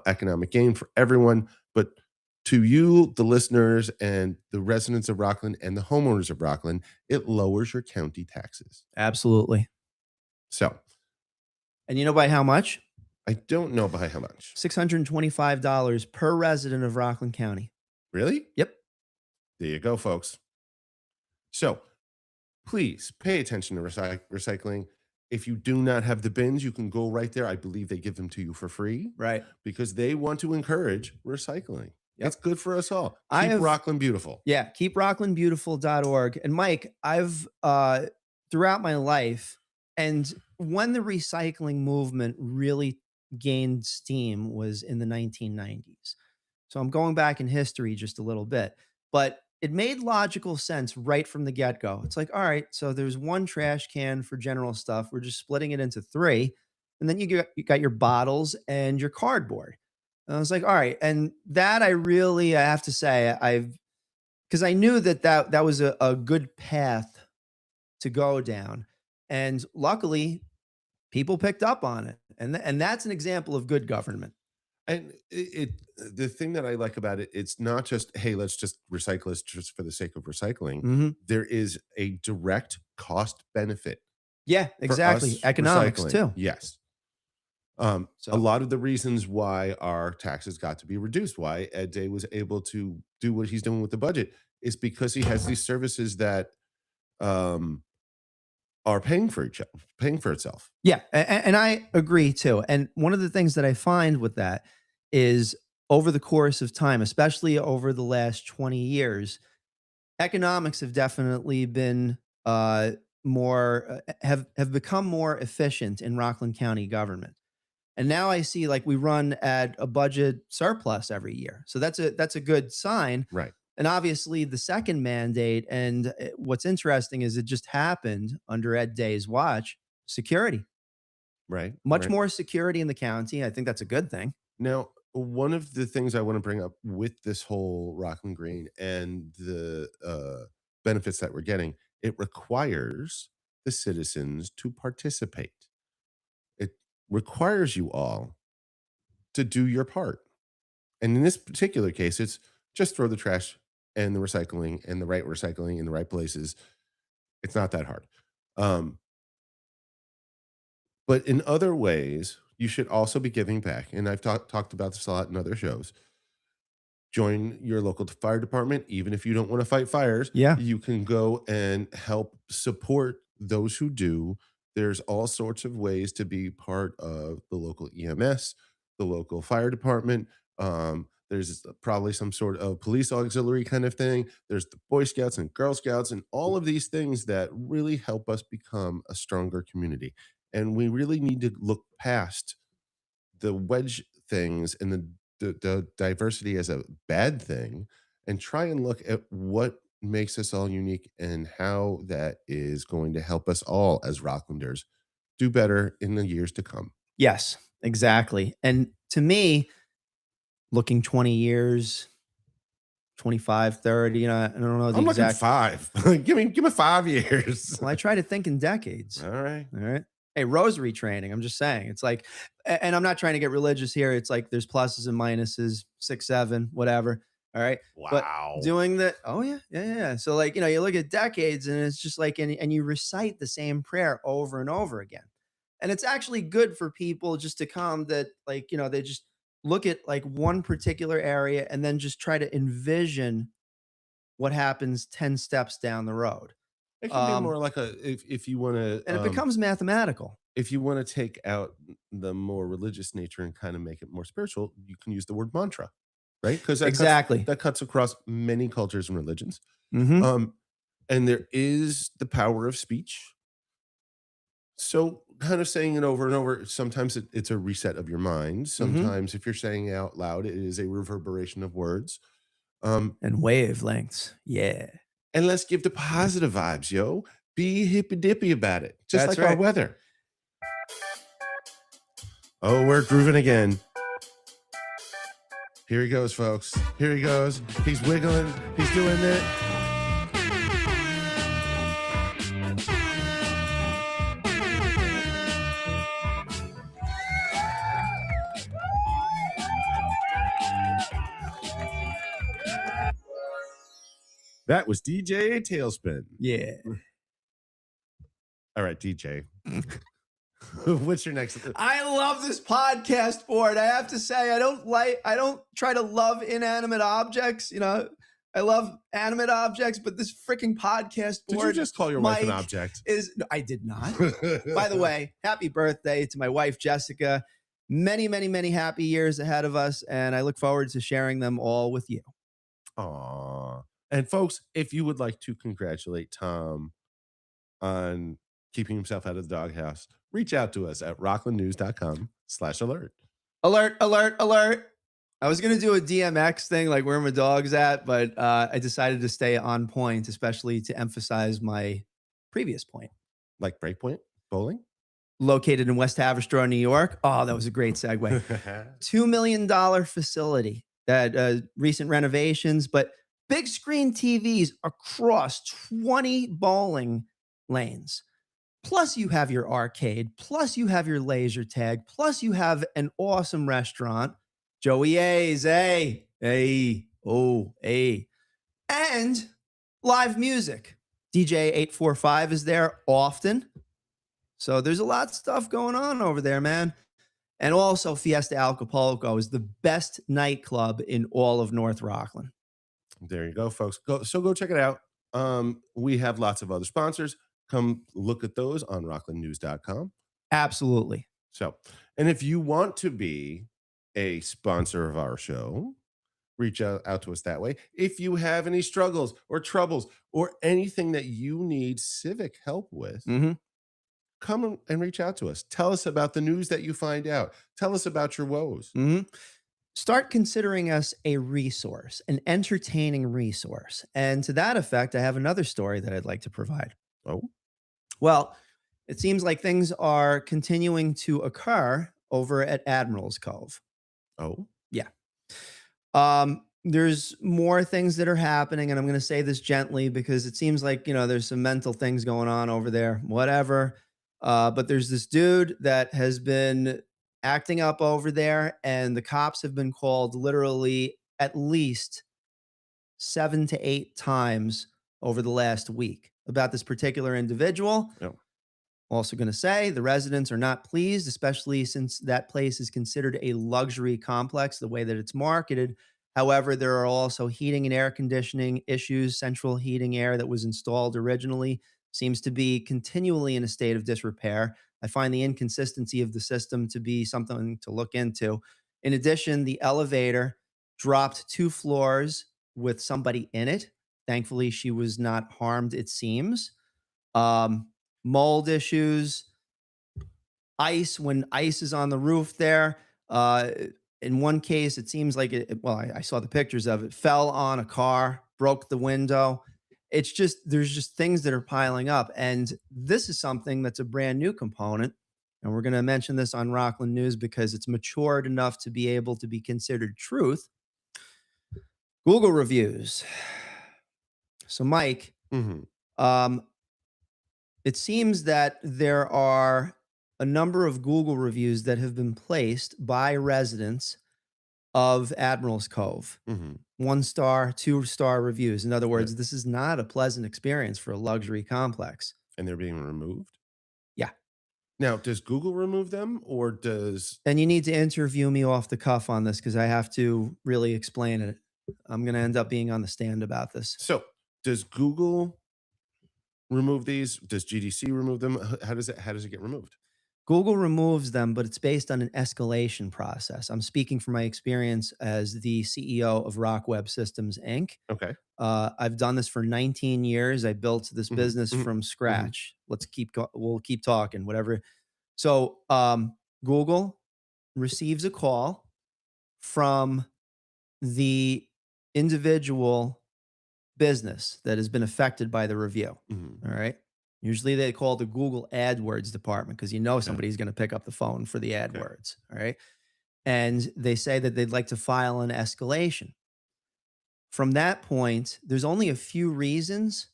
economic gain for everyone. But to you, the listeners and the residents of Rockland and the homeowners of Rockland, it lowers your county taxes.
Absolutely.
So.
And you know by how much?
I don't know by how much.
$625 per resident of Rockland County.
Really?
Yep.
There you go, folks. So please pay attention to recycling. If you do not have the bins, you can go right there. I believe they give them to you for free.
Right.
Because they want to encourage recycling. That's good for us all. Keep Rockland beautiful.
Yeah. KeepRocklandBeautiful.org. And Mike, I've throughout my life, and when the recycling movement really gained steam was in the 1990s. So I'm going back in history just a little bit, but it made logical sense right from the get-go. It's like, all right, so there's one trash can for general stuff. We're just splitting it into three. And then you got your bottles and your cardboard. And I was like, all right. And that I have to say, I've because I knew that was a good path to go down. And luckily, people picked up on it. And that's an example of good government.
And the thing that I like about it, it's not just, hey, let's just recycle this just for the sake of recycling.
Mhm.
There is a direct cost benefit
Yeah,
for
exactly.
us
Economics
recycling.
too.
Yes. A
So
lot of the reasons why our taxes got to be reduced, why Ed Day was able to do what he's doing with the budget, is because he has these services that um, are paying for itself.
yeah, and I agree too. And one of the things that I find with that is over the course of time, especially over the last 20 years, economics have definitely been more have become more efficient in Rockland County government. And now I see like we run at a budget surplus every year. So that's a good sign.
Right.
And obviously the second mandate and what's interesting is it just happened under Ed Day's watch, security.
Right.
Much
Right.
more security in the county. I think that's a good thing.
Now, one of the things I want to bring up with this whole Rockland Green and the benefits that we're getting, it requires the citizens to participate. It requires you all to do your part. And in this particular case, it's just throw the trash and the right recycling in the right places. It's not that hard. Um, but in other ways, you should also be giving back. And I've talked about this a lot in other shows. Join your local fire department. Even if you don't want to fight fires,
Yeah.
you can go and help support those who do. There's all sorts of ways to be part of the local EMS, the local fire department. There's probably some sort of police auxiliary kind of thing. There's the Boy Scouts and Girl Scouts and all of these things that really help us become a stronger community. And we really need to look past the wedge things and the diversity as a bad thing and try and look at what makes us all unique and how that is going to help us all as Rocklanders do better in the years to come.
Yes, exactly. And to me, looking 20 years, 25, 30, I don't know the
I'm looking
exact.
5. Give me 5 years.
Well, I try to think in decades.
All right.
All right. Hey, rosary training. I'm just saying. It's like, and I'm not trying to get religious here. It's like there's pluses and minuses, 6, 7, whatever. All right. But
Wow.
doing that, oh yeah, yeah, yeah. So like, you look at decades and it's just like, and you recite the same prayer over and over again. And it's actually good for people just to come that like, they just look at like one particular area and then just try to envision what happens 10 steps down the road.
It can be more like if you want to
And it becomes mathematical.
if you want to take out the more religious nature and kind of make it more spiritual, you can use the word mantra, right? Because
Exactly.
that cuts across many cultures and religions.
Mhm.
And there is the power of speech. So kind of saying it over and over, sometimes it's a reset of your mind. Sometimes if you're saying it out loud, it is a reverberation of words.
And wavelengths. Yeah.
And let's give the positive vibes, yo. Be hippy dippy about it, just
That's
like our
right.
weather. Oh, we're grooving again. Here he goes, folks. Here he goes. He's wiggling. He's doing it. That was DJ Tailspin.
Yeah.
All right, DJ. What's your next?
I love this podcast board. I have to say, I don't try to love inanimate objects. I love animate objects, but this freaking podcast board.
Did you just call your wife an
Mike,
object?
No, I did not. By the way, happy birthday to my wife, Jessica. Many, many, many happy years ahead of us. And I look forward to sharing them all with you.
Aw. And folks, if you would like to congratulate Tom on keeping himself out of the doghouse, reach out to us at rocklandnews.com/alert.
Alert, alert, alert. I was gonna do a DMX thing, like where my dog's at, but I decided to stay on point, especially to emphasize my previous point.
Like Breakpoint bowling?
Located in West Haverstraw, New York. Oh, that was a great segue. $2 million facility that recent renovations, but big screen TVs across 20 bowling lanes. Plus, you have your arcade. Plus, you have your laser tag. Plus, you have an awesome restaurant. Joey A's, hey, oh, hey. And live music. DJ 845 is there often. So there's a lot of stuff going on over there, man. And also, Fiesta Acapulco is the best nightclub in all of North Rockland.
There you go, folks. Go check it out. We have lots of other sponsors. Come look at those on rocklandnews.com.
Absolutely.
So, and if you want to be a sponsor of our show, reach out to us that way. If you have any struggles or troubles or anything that you need civic help with, come and reach out to us. Tell us about the news that you find out. Tell us about your woes.
Start considering us a resource, an entertaining resource. And to that effect, I have another story that I'd like to provide.
Oh,
well, it seems like things are continuing to occur over at Admiral's Cove.
Oh,
yeah. There's more things that are happening, and I'm going to say this gently because it seems like, there's some mental things going on over there, whatever. But there's this dude that has been acting up over there, and the cops have been called literally at least 7 to 8 times over the last week about this particular individual.
Yep.
Also going to say the residents are not pleased, especially since that place is considered a luxury complex, the way that it's marketed. However, there are also heating and air conditioning issues. Central heating air that was installed originally seems to be continually in a state of disrepair. I find the inconsistency of the system to be something to look into. In addition, the elevator dropped 2 floors with somebody in it. Thankfully, she was not harmed, it seems. Mold issues, ice, when ice is on the roof there. In one case, it seems like I saw the pictures of it, fell on a car, broke the window. It's just, there's just things that are piling up. And this is something that's a brand new component. And we're going to mention this on Rockland News because it's matured enough to be able to be considered truth. Google reviews. So, Mike, it seems that there are a number of Google reviews that have been placed by residents of Admiral's Cove. 1-star, 2-star reviews. In other words, this is not a pleasant experience for a luxury complex.
And they're being removed?
Yeah.
Now, does Google remove them or does...
And you need to interview me off the cuff on this because I have to really explain it. I'm going to end up being on the stand about this.
So, does Google remove these? Does GDC remove them? How does it get removed?
Google removes them, but it's based on an escalation process. I'm speaking from my experience as the CEO of Rock Web Systems, Inc.
Okay.
I've done this for 19 years. I built this business from scratch. We'll keep talking, whatever. So Google receives a call from the individual business that has been affected by the review. All right. Usually they call the Google AdWords department because somebody's going to pick up the phone for the AdWords. All right. And they say that they'd like to file an escalation. From that point, there's only a few reasons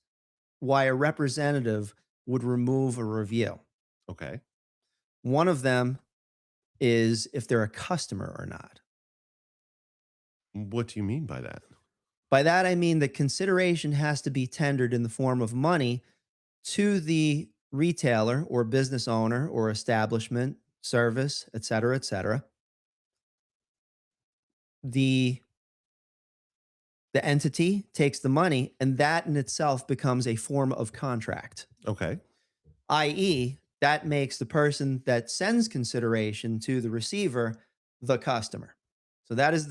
why a representative would remove a review.
Okay.
One of them is if they're a customer or not.
What do you mean by that?
By that, I mean that consideration has to be tendered in the form of money to the retailer or business owner or establishment, service, et cetera, et cetera. The entity takes the money, and that in itself becomes a form of contract.
Okay.
i.e., that makes the person that sends consideration to the receiver the customer. So that is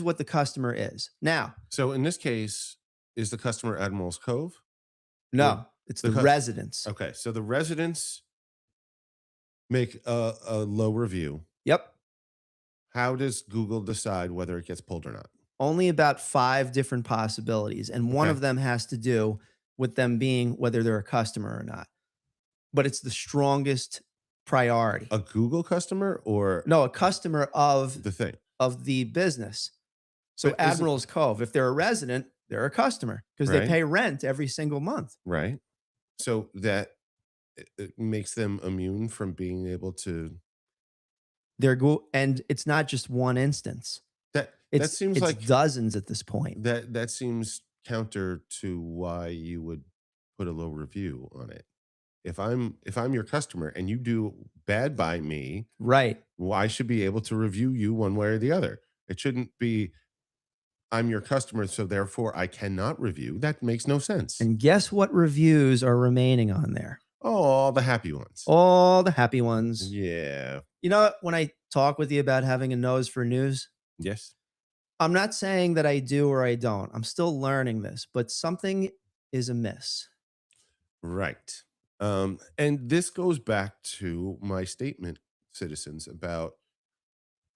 what the customer is. Now,
so in this case, is the customer Admiral's Cove?
No, it's the residents.
Okay, so the residents make a low review.
Yep.
How does Google decide whether it gets pulled or not?
Only about 5 different possibilities, and one
Okay.
of them has to do with them being whether they're a customer or not, but it's the strongest priority.
A Google customer or
No, a customer
the thing?
of the business. So
But isn't
Admiral's Cove, if they're a resident, they're a customer because they
right,
pay rent every single month.
right. So that it makes them immune from being able to
And it's not just one instance.
that seems
It's
like
dozens at this point.
that seems counter to why you would put a low review on it. If I'm your customer and you do bad by me,
Right.
well, I should be able to review you one way or the other. It shouldn't be I'm your customer, so therefore I cannot review. That makes no sense.
And guess what reviews are remaining on there?
Oh, all the happy ones.
All the happy ones.
Yeah.
You know what? When I talk with you about having a nose for news,
Yes.
I'm not saying that I do or I don't. I'm still learning this, but something is amiss.
Right. And this goes back to my statement, citizens, about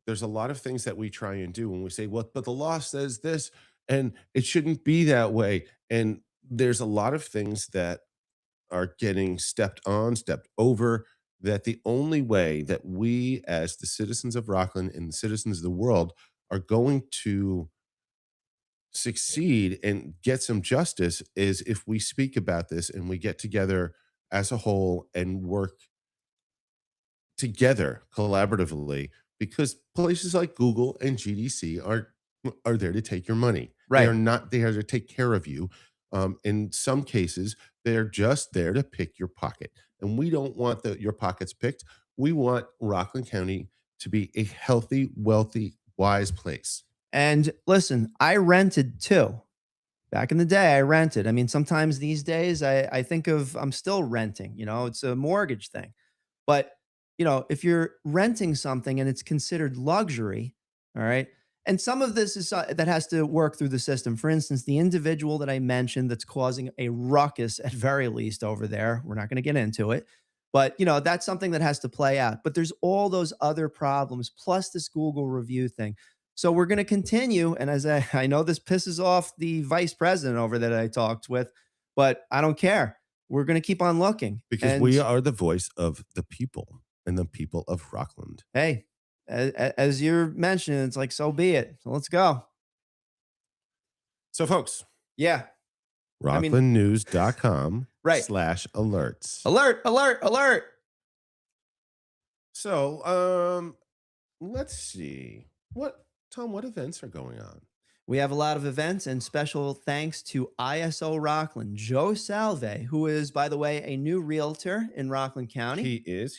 there's a lot of things that we try and do when we say, well, but the law says this and it shouldn't be that way. And there's a lot of things that are getting stepped on, stepped over, that the only way that we, as the citizens of Rockland and the citizens of the world, are going to succeed and get some justice is if we speak about this and we get together as a whole and work together collaboratively, because places like Google and GDC are there to take your money. They
Right.
are not there to take care of you. In some cases, they're just there to pick your pocket, and we don't want your pockets picked. We want Rockland County to be a healthy, wealthy, wise place.
And listen, I rented too. Back in the day, I rented. I mean, sometimes these days I think of I'm still renting, it's a mortgage thing. But, if you're renting something and it's considered luxury, all right? And some of this is that has to work through the system. For instance, the individual that I mentioned that's causing a ruckus at very least over there, we're not going to get into it. But, that's something that has to play out. But there's all those other problems plus this Google review thing. So we're going to continue. And as I know this pisses off the vice president over that I talked with, but I don't care. We're going to keep on looking.
Because
And
we are the voice of the people and the people of Rockland.
hey, as you're mentioning, it's like, so be it. So let's go.
So, folks,
Yeah. I mean,
rocklandnews.com
right.
/alerts.
Alert, alert, alert.
So, let's see. Tom, what events are going on?
We have a lot of events, and special thanks to ISO Rockland, Joe Salve, who is, by the way, a new realtor in Rockland County.
He is.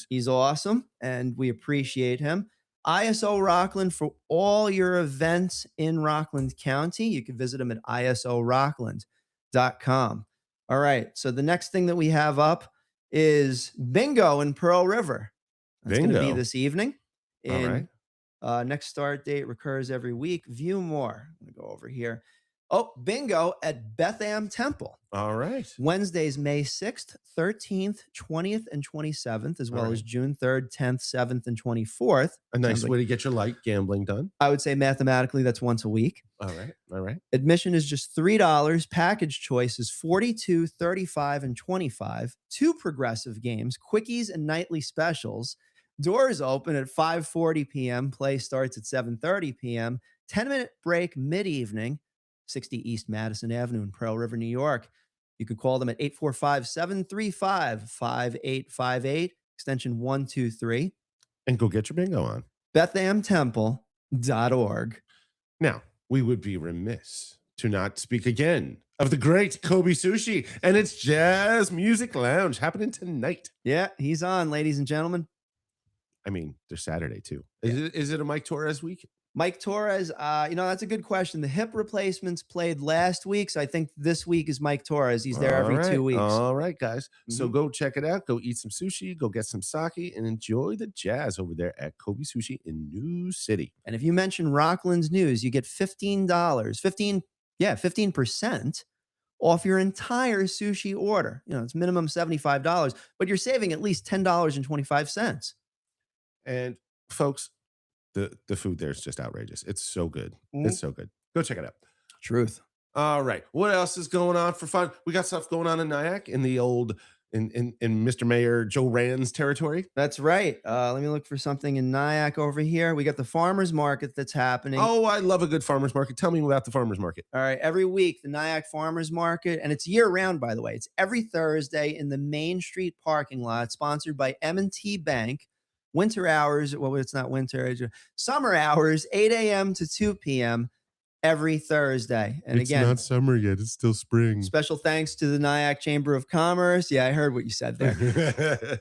He's awesome, and we appreciate him. ISO Rockland for all your events in Rockland County. You can visit him at isorockland.com. All right, so the next thing that we have up is bingo in Pearl River. That's going to be
Bingo.
this evening.
All right.
Next start date recurs every week. View more. I'm going to go over here. Oh, bingo at Betham Temple.
All right.
Wednesdays, May 6th, 13th, 20th, and 27th, as well as June 3rd, 10th, 7th, and 24th.
A nice way to get your light gambling done.
I would say mathematically that's once a week.
All right.
Admission is just $3. Package choice is 42, 35, and 25. 2 progressive games, quickies, and nightly specials. Doors open at 5:40 p.m. Play starts at 7:30 p.m. 10-minute break mid-evening. 60 East Madison Avenue in Pearl River, New York. You could call them at 845-735-5858, extension 123.
And go get your bingo on.
BethamTemple.org.
Now, we would be remiss to not speak again of the great Kobe Sushi and its Jazz Music Lounge happening tonight.
Yeah, he's on, ladies and gentlemen.
I mean, there's Saturday too. Is it a Mike Torres week?
Mike Torres, that's a good question. The hip replacements played last week, so I think this week is Mike Torres. He's there every 2 weeks.
All right, guys. So go check it out. Go eat some sushi, go get some sake, and enjoy the jazz over there at Kobe Sushi in New City.
And if you mention Rockland's News, you get $15% off your entire sushi order. It's minimum $75, but you're saving at least $10.25.
And folks, the food there is just outrageous. It's so good.
Mhm.
It's so good. Go check it out.
Truth.
All right. What else is going on for fun? We got stuff going on in Nyack in the old in Mr. Mayor Joe Rand's territory.
That's right. Let me look for something in Nyack over here. We got the farmers market that's happening.
Oh, I love a good farmers market. Tell me about the farmers market.
All right, every week the Nyack Farmers Market, and it's year round, by the way. It's every Thursday in the Main Street parking lot, sponsored by M&T Bank. Winter hours, well, it's not winter, it's summer hours, 8 a.m. to 2 p.m. every Thursday. And
It's
again,
not summer yet. It's still spring.
special thanks to the Nyack Chamber of Commerce. Yeah, I heard what you said there.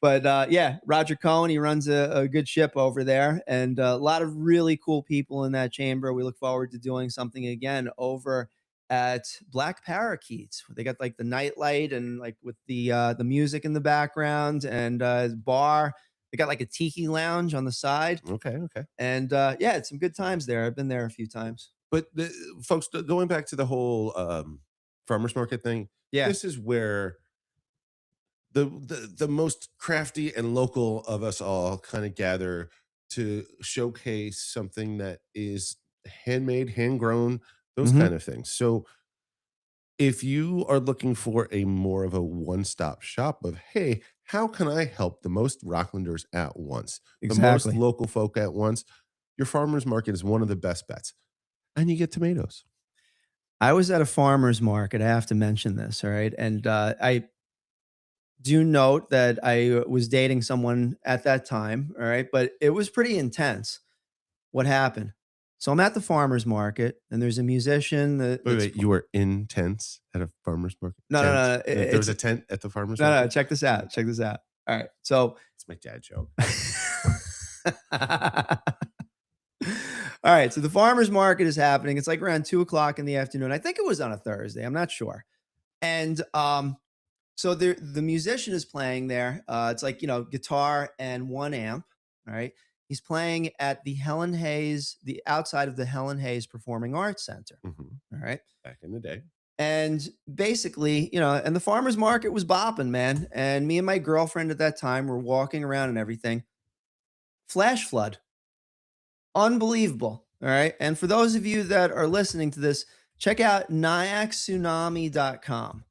But yeah, Roger Cohen, he runs a good ship over there, and a lot of really cool people in that chamber. We look forward to doing something again over at Black Parakeets. They got like the nightlight and like with the music in the background and bar. They got like a tiki lounge on the side,
Okay.
and yeah, it's some good times there. I've been there a few times.
But folks, going back to the whole farmers market thing,
Yeah,
this is where the most crafty and local of us all kind of gather to showcase something that is handmade, hand grown, those
Mhm.
kind of things. So if you are looking for a more of a one-stop shop of, hey, how can I help the most Rocklanders at once, the most
Exactly.
local folk at once, your farmers market is one of the best bets. And you get tomatoes.
I was at a farmer's market. I have to mention this, all right? And I do note that I was dating someone at that time, all right? But it was pretty intense. What happened? So I'm at the farmer's market, and there's a musician
Wait, you were intense at a farmer's market?
no, no,
Tense?
no, no,
There was a tent at the farmer's
no, no,
market?
check this out. Check this out. All right. So
It's my dad joke.
all right, so the farmers market is happening. It's like around 2 o'clock in the afternoon. I think it was on a Thursday. I'm not sure. And so the musician is playing there. It's like, guitar and one amp. All right. He's playing at the Helen Hayes, the outside of the Helen Hayes Performing Arts Center.
Mhm.
All right.
Back in the day.
And basically, and the farmer's market was bopping, man. And me and my girlfriend at that time were walking around and everything. Flash flood. Unbelievable. All right. And for those of you that are listening to this, check out nyaktsunami.com.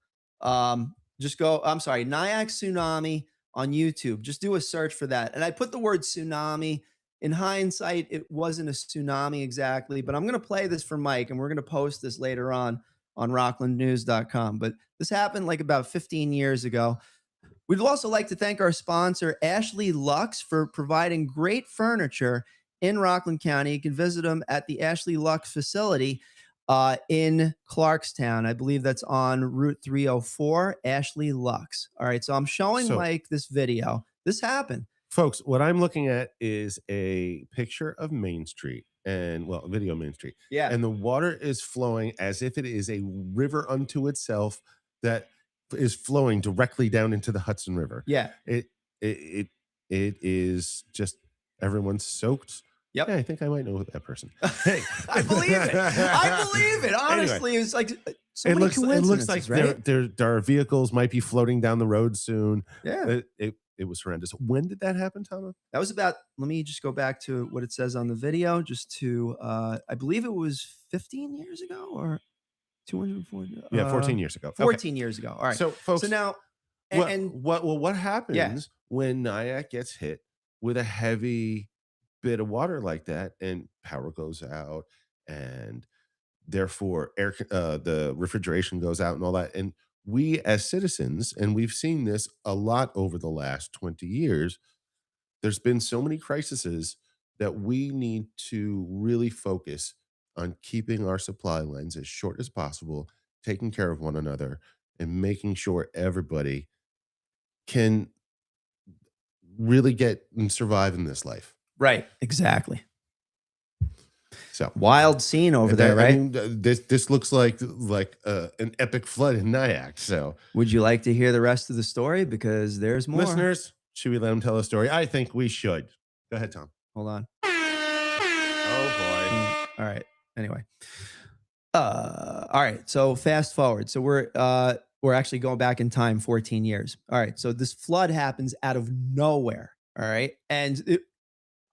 Just go, I'm sorry, Nyack Tsunami on YouTube. Just do a search for that. And I put the word tsunami. In hindsight, it wasn't a tsunami exactly, but I'm going to play this for Mike and we're going to post this later on rocklandnews.com. But this happened like about 15 years ago. We'd also like to thank our sponsor, Ashley Lux, for providing great furniture in Rockland County. You can visit them at the Ashley Lux facility in Clarkstown. I believe that's on Route 304, Ashley Lux. All right, so I'm showing
So-
Mike this video. This happened.
Folks, what I'm looking at is a picture of Main Street and, well, video of Main Street.
Yeah.
And the water is flowing as if it is a river unto itself that is flowing directly down into the Hudson River.
Yeah.
It is just everyone's soaked.
Yep.
Yeah, I think I might know that person. Hey,
I believe it. I believe it. Honestly, it's like so
it
many
looks like
coincidences, right?
there are vehicles might be floating down the road soon.
Yeah.
It was horrendous. When did that happen, Tom?
That was about, let me just go back to what it says on the video, just to, I believe it was 15 years ago or 240.
Yeah, 14 years ago.
14 years ago. All right.
So, folks,
So now,
what happens when Nyack gets hit with a heavy bit of water like that and power goes out and therefore the refrigeration goes out and all that, and we as citizens, and we've seen this a lot over the last 20 years, there's been so many crises that we need to really focus on keeping our supply lines as short as possible, taking care of one another, and making sure everybody can really get and survive in this life.
right. Exactly.
So
Wild scene over there,
I
right?
mean, this looks like an epic flood in Nyack. So
Would you like to hear the rest of the story? Because there's more.
listeners, should we let him tell a story? I think we should. Go ahead, Tom.
Hold on.
Oh
All right. Anyway. All right. So fast forward. So we're actually going back in time 14 years. All right. So this flood happens out of nowhere. All right. And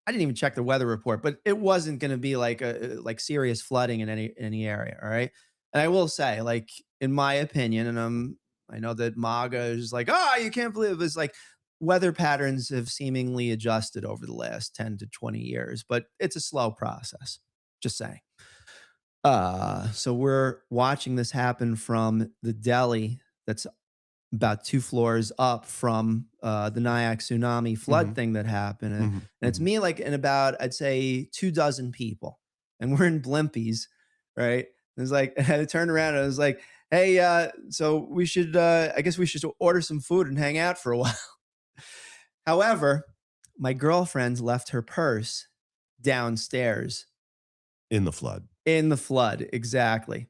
I didn't even check the weather report, but it wasn't going to be like serious flooding in any area. All right. And I will say, like, in my opinion, and I know that MAGA is like, oh, you can't believe it's like weather patterns have seemingly adjusted over the last 10 to 20 years, but it's a slow process. Just saying. So we're watching this happen from the deli that's about 2 floors up from, the Nyack tsunami flood
Mhm,
thing that happened,
mhm,
and it's
mhm.
me, like, and about, I'd say, 2 dozen people, and we're in Blimpies, right? It's like I turned around and I was like, "Hey, so we should, I guess we should order some food and hang out for a while." However, my girlfriend left her purse downstairs
In the flood.
in the flood, exactly.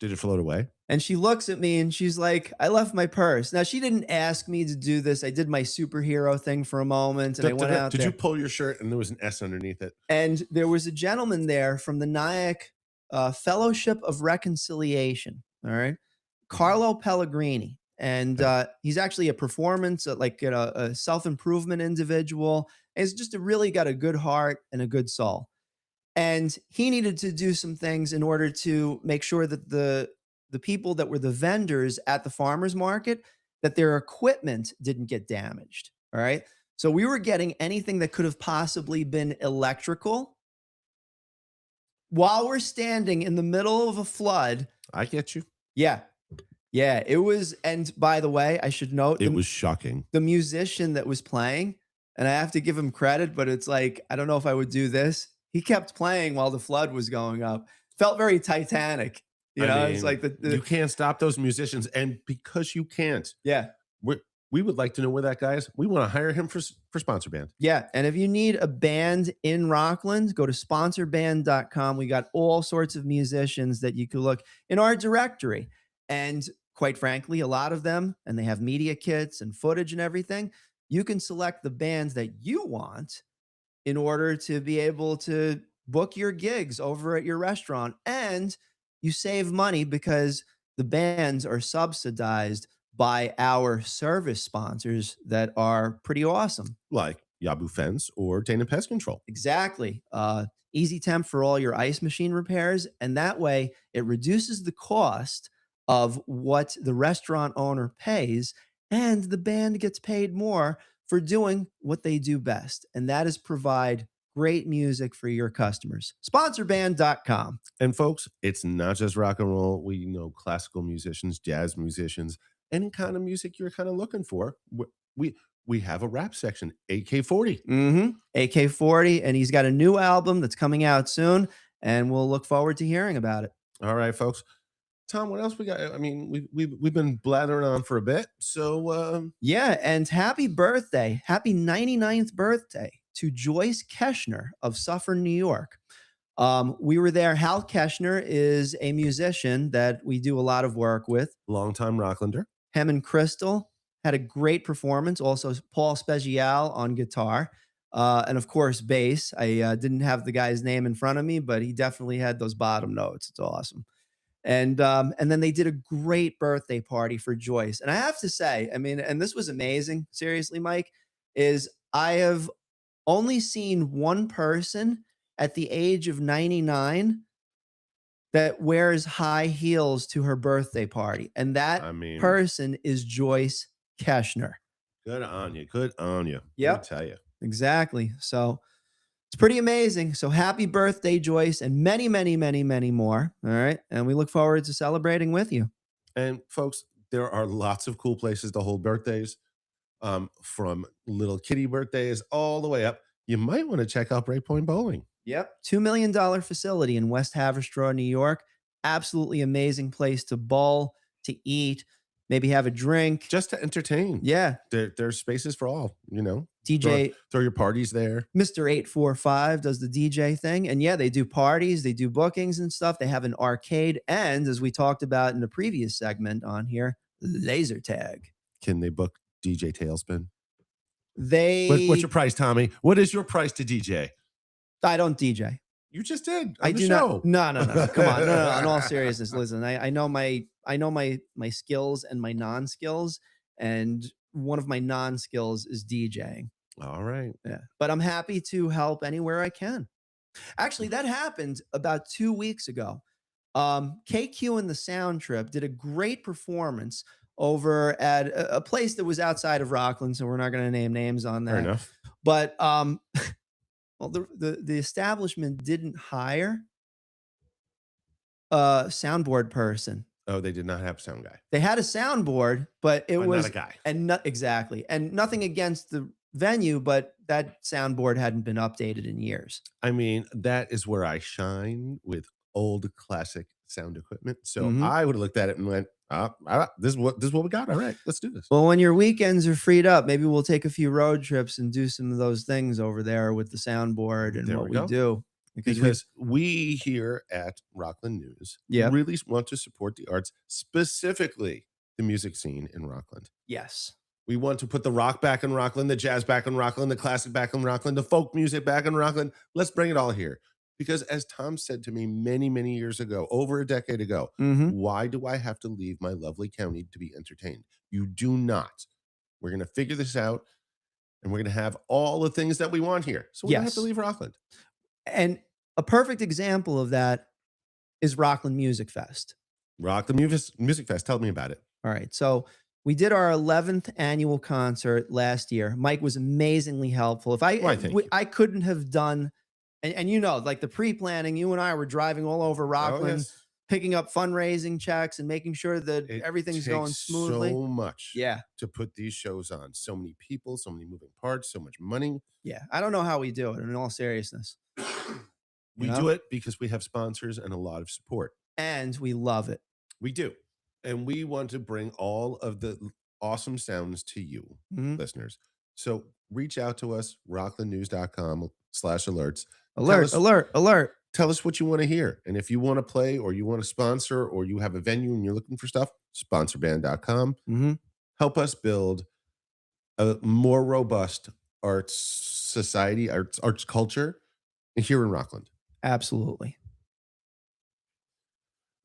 Did it float away?
And she looks at me and she's like, I left my purse. Now, she didn't ask me to do this. I did my superhero thing for a moment and I went out
Did you
there.
pull your shirt and there was an S underneath it?
And there was a gentleman there from the Nyack Fellowship of Reconciliation. All right.
Mhm.
Carlo Pellegrini. And
Okay.
he's actually a performance, like, a self improvement individual. And he's just really got a good heart and a good soul. And he needed to do some things in order to make sure that the people that were the vendors at the farmers market, that their equipment didn't get damaged. All right. So we were getting anything that could have possibly been electrical while we're standing in the middle of a flood.
I get you.
Yeah. Yeah. It was, and by the way, I should note
It was shocking.
the musician that was playing, and I have to give him credit, but it's like, I don't know if I would do this. He kept playing while the flood was going up. Felt very Titanic.
I
It's
mean,
like
you can't stop those musicians, and because you can't,
yeah.
we would like to know where that guy is. We want to hire him for sponsor band.
Yeah. And if you need a band in Rockland, go to sponsorband.com. We got all sorts of musicians that you could look in our directory. And quite frankly, a lot of them, and they have media kits and footage and everything. You can select the bands that you want in order to be able to book your gigs over at your restaurant. And you save money because the bands are subsidized by our service sponsors that are pretty awesome.
Like Yabu Fence or Dana Pest Control.
Exactly. Easy Temp for all your ice machine repairs. And that way it reduces the cost of what the restaurant owner pays, and the band gets paid more for doing what they do best. And that is provide great music for your customers. Sponsorband.com.
And folks, it's not just rock and roll. We know classical musicians, jazz musicians, any kind of music you're kind of looking for. We we have a rap section, AK-40.
AK-40. And he's got a new album that's coming out soon. And we'll look forward to hearing about it.
All right, folks. Tom, what else we got? I mean, we've been blathering on for a bit. So
Yeah, and happy birthday. Happy 99th birthday to Joyce Keschner of Suffern, New York. We were there. Hal Keschner is a musician that we do a lot of work with.
longtime Rocklander.
Him and Crystal had a great performance. Also, Paul Spezial on guitar. And of course, bass. I didn't have the guy's name in front of me, but he definitely had those bottom notes. It's awesome. And then they did a great birthday party for Joyce. And I have to say, I mean, and this was amazing, seriously, Mike, is I have only seen one person at the age of 99 that wears high heels to her birthday party. And that
I mean,
person is Joyce Keschner.
good on you. Good on you. Let
Yep.
me tell you.
Exactly. So it's pretty amazing. So happy birthday, Joyce, and many, many, many, many more. All right. And we look forward to celebrating with you.
And folks, there are lots of cool places to hold birthdays, from little kitty birthdays all the way up. You might want to check out Breakpoint Bowling.
Yep. $2 million facility in West Haverstraw, New York. Absolutely amazing place to bowl, to eat, maybe have a drink.
Just to entertain.
Yeah.
There's spaces for all,
DJ
Throw your parties there.
Mr. 845 does the DJ thing. And yeah, they do parties, they do bookings and stuff. They have an arcade. And as we talked about in the previous segment on here, laser tag.
Can they book DJ Tailspin?
They
What's your price, Tommy? What is your price to DJ?
I don't DJ.
You just did. On
I
the
do
show.
not. No. Come on. No. In all seriousness, listen. I know my skills and my non-skills, and one of my non-skills is DJing.
All right.
Yeah. But I'm happy to help anywhere I can. Actually, that happened about 2 weeks ago. KQ and the Sound Trip did a great performance over at a place that was outside of Rockland, so we're not going to name names on
Fair
that.
enough.
But well, the establishment didn't hire a soundboard person.
Oh, they did not have sound guy.
They had a soundboard, but it
But
was
not a guy.
and not exactly, and nothing against the venue, but that soundboard hadn't been updated in years.
I mean, that is where I shine with old classic sound equipment. So
Mhm.
I would have looked at it and went, this is what we got. All right, let's do this.
Well, when your weekends are freed up, maybe we'll take a few road trips and do some of those things over there with the soundboard and
There
what
we
we
go.
do.
Because we here at Rockland News
Yeah.
really want to support the arts, specifically the music scene in Rockland.
Yes.
We want to put the rock back in Rockland, the jazz back in Rockland, the classic back in Rockland, the folk music back in Rockland. Let's bring it all here. Because as Tom said to me many, many years ago, over a decade ago,
Mhm.
why do I have to leave my lovely county to be entertained? You do not. We're going to figure this out, and we're going to have all the things that we want here. So we don't have to
Yes.
leave Rockland.
And a perfect example of that is Rockland Music Fest.
Rockland Music Fest. Tell me about it.
All right. So we did our 11th annual concert last year. Mike was amazingly helpful. If I
Why, thank you.
I couldn't have done and you know, like the pre-planning, you and I were driving all over Rockland,
Oh, yes.
picking up fundraising checks and making sure that
It
everything's
takes
going smoothly.
so much
Yeah.
to put these shows on. So many people, so many moving parts, so much money.
Yeah. I don't know how we do it in all seriousness.
We
You
do
know?
it because we have sponsors and a lot of support.
And we love it.
We do. And we want to bring all of the awesome sounds to you,
Mhm.
listeners. So reach out to us, rocklandnews.com/alerts.
Alert,
us-
alert, alert.
Tell us what you want to hear. And if you want to play or you want to sponsor or you have a venue and you're looking for stuff, sponsorband.com.
Mhm.
Help us build a more robust arts society, arts culture here in Rockland.
Absolutely.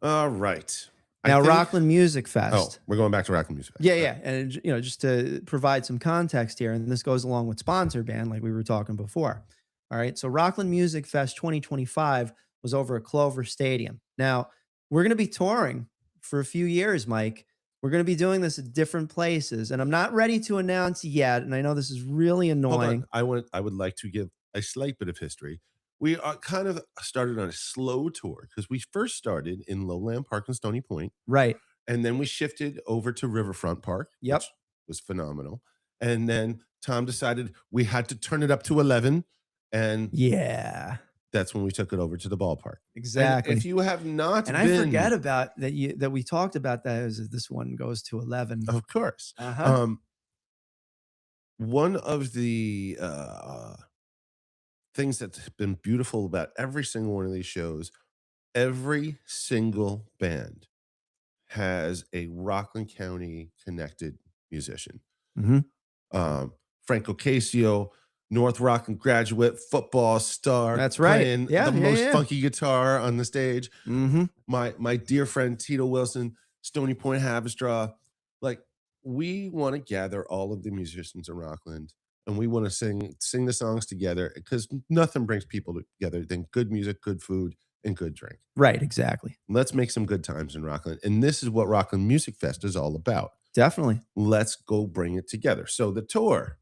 All right.
Now, Rockland Music Fest.
Oh, we're going back to Rockland Music Fest.
Yeah, yeah. And, you know, just to provide some context here, and this goes along with Sponsor Band, like we were talking before. All right. So, Rockland Music Fest 2025 was over at Clover Stadium. Now, we're going to be touring for a few years, Mike. We're going to be doing this at different places, and I'm not ready to announce yet. And I know this is really
Hold
annoying.
on. I would like to give a slight bit of history. We are kind of started on a slow tour because we first started in Lowland Park and Stony Point,
Right.
and then we shifted over to Riverfront Park,
Yep.
which was phenomenal. And then Tom decided we had to turn it up to 11, and
Yeah.
that's when we took it over to the ballpark. And
Exactly.
if you have not
And
been,
I forget about that we talked about that as this one goes to 11.
of course,
Uh-huh.
one of the things that's been beautiful about every single one of these shows, every single band has a Rockland County connected musician.
Mhm.
Franco Casio, North Rockland graduate, football star.
That's right.
Playing
Yeah,
the
yeah,
most
yeah.
funky guitar on the stage.
Mm-hmm.
My dear friend Tito Wilson, Stony Point Havistraw. Like, we want to gather all of the musicians in Rockland, and we want to sing the songs together because nothing brings people together than good music, good food, and good drink.
Right. Exactly.
Let's make some good times in Rockland. And this is what Rockland Music Fest is all about.
Definitely.
Let's go bring it together. So the tour,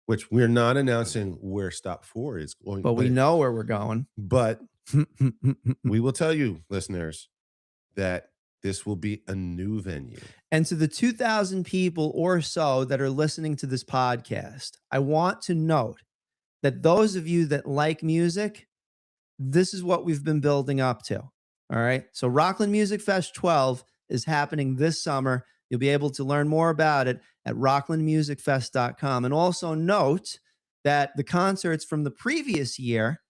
which we're not announcing where stop 4 is going,
But we know where we're going.
But we will tell you, listeners, that this will be a new venue.
And to the 2,000 people or so that are listening to this podcast, I want to note that those of you that like music, this is what we've been building up to. All right. So Rockland Music Fest 12 is happening this summer. You'll be able to learn more about it at rocklandmusicfest.com. And also note that the concerts from the previous year,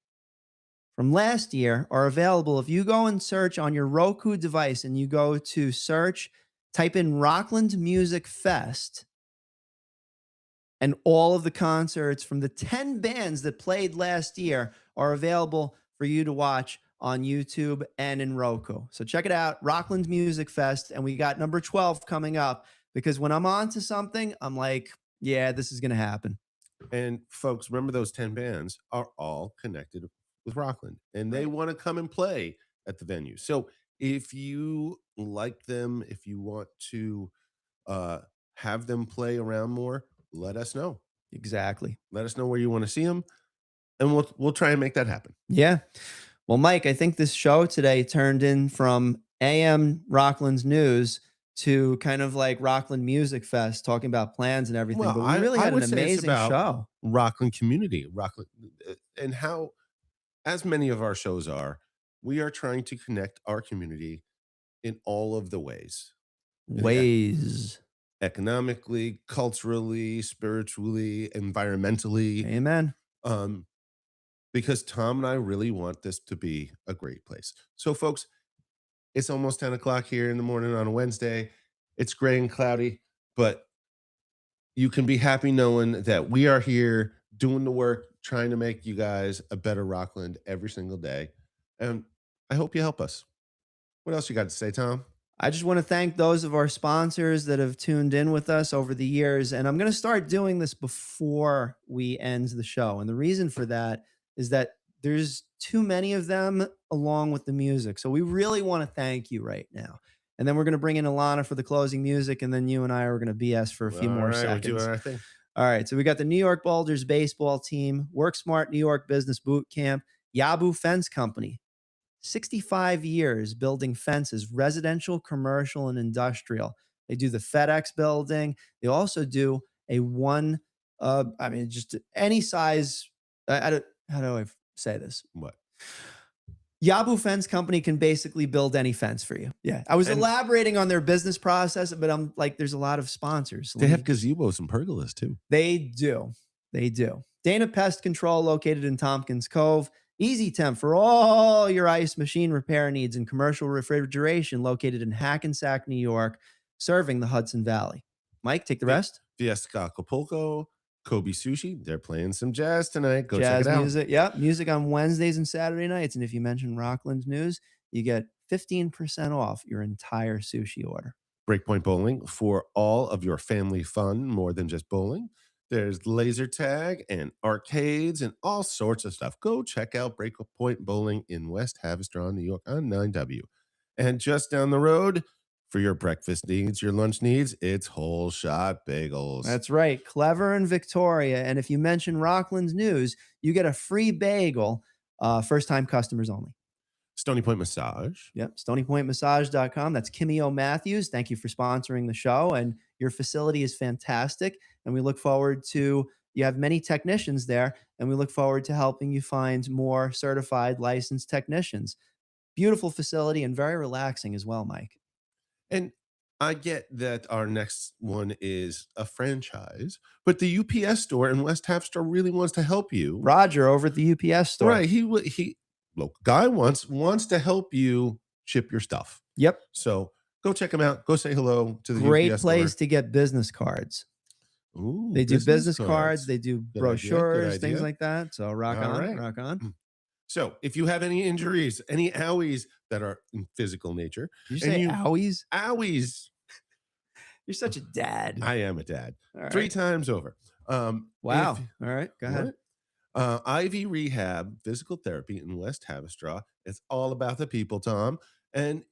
from last year, are available. If you go and search on your Roku device and you go to search, type in Rockland Music Fest, and all of the concerts from the 10 bands that played last year are available for you to watch on YouTube and in Roku. So check it out, Rockland Music Fest. And we got number 12 coming up, because when I'm on to something, I'm like, yeah, this is going to happen.
And folks, remember those 10 bands are all connected with Rockland and they
Right.
want to come and play at the venue. So if you like them, if you want to uh, have them play around more, let us know.
Exactly.
Let us know where you want to see them, and we'll try and make that happen.
Yeah. Well, Mike, I think this show today turned in from AM Rockland's news to kind of like Rockland Music Fest, talking about plans and everything.
Well,
But we really
I
had an
would say it's
amazing
about
show.
Rockland community, Rockland, and how, as many of our shows are, we are trying to connect our community in all of the ways.
Ways.
Economically, culturally, spiritually, environmentally,
Amen.
because Tom and I really want this to be a great place. So, folks, it's almost 10 o'clock here in the morning on a Wednesday. It's gray and cloudy, but you can be happy knowing that we are here doing the work, trying to make you guys a better Rockland every single day. And I hope you help us. What else you got to say, Tom?
I just want to thank those of our sponsors that have tuned in with us over the years. And I'm going to start doing this before we end the show. And the reason for that is that there's too many of them along with the music. So we really want to thank you right now. And then we're going to bring in Alana for the closing music. And then you and I are going to BS for a few
All
more
right, we're
seconds.
doing our thing.
All right. So we got the New York Boulders baseball team, Work Smart New York Business Boot Camp, Yabu Fence Company. 65 years building fences, residential, commercial, and industrial. They do the FedEx building. They also do a just any size. How do I say this?
What?
Yabu Fence Company can basically build any fence for you. Yeah. I was elaborating on their business process, but I'm like, there's a lot of sponsors.
They have gazebos and pergolas too.
They do. They do. Dana Pest Control, located in Tompkins Cove. Easy Temp for all your ice machine repair needs and commercial refrigeration, located in Hackensack, New York, serving the Hudson Valley. Mike, take the rest.
Fiesta Acapulco, Kobe Sushi. They're playing some jazz tonight. Go
Jazz
check it out.
music. Yep. Music on Wednesdays and Saturday nights. And if you mention Rockland News, you get 15% off your entire sushi order.
Breakpoint Bowling for all of your family fun, more than just bowling. There's laser tag and arcades and all sorts of stuff. Go check out Breakpoint Bowling in West Haverstraw, New York on 9W. And just down the road, for your breakfast needs, your lunch needs, it's Whole Shot Bagels.
That's right. Clever and Victoria. And if you mention Rockland's News, you get a free bagel, first-time customers only.
Stony Point Massage.
Yep. StonyPointMassage.com. That's Kimmy O. Matthews. Thank you for sponsoring the show. And your facility is fantastic. And we look forward to, you have many technicians there, and we look forward to helping you find more certified licensed technicians. Beautiful facility and very relaxing as well, Mike.
And I get that our next one is a franchise, but the UPS store in West Haverstraw really wants to help you.
Roger over at the UPS store.
Right. He local guy wants to help you ship your stuff.
Yep.
So go check him out. Go say hello to the
Great
UPS
place
store.
to get business cards.
Ooh,
They do business cards. They do
Good
brochures,
idea.
things like that. So rock
All
on,
right.
rock on.
So if you have any injuries, any owies that are in physical nature.
Did you say owies?
Owies.
You're such a dad.
I am a dad.
All right.
3 times over.
Wow. All right. Go ahead.
Ivy Rehab Physical Therapy in West Haverstraw. It's all about the people, Tom. And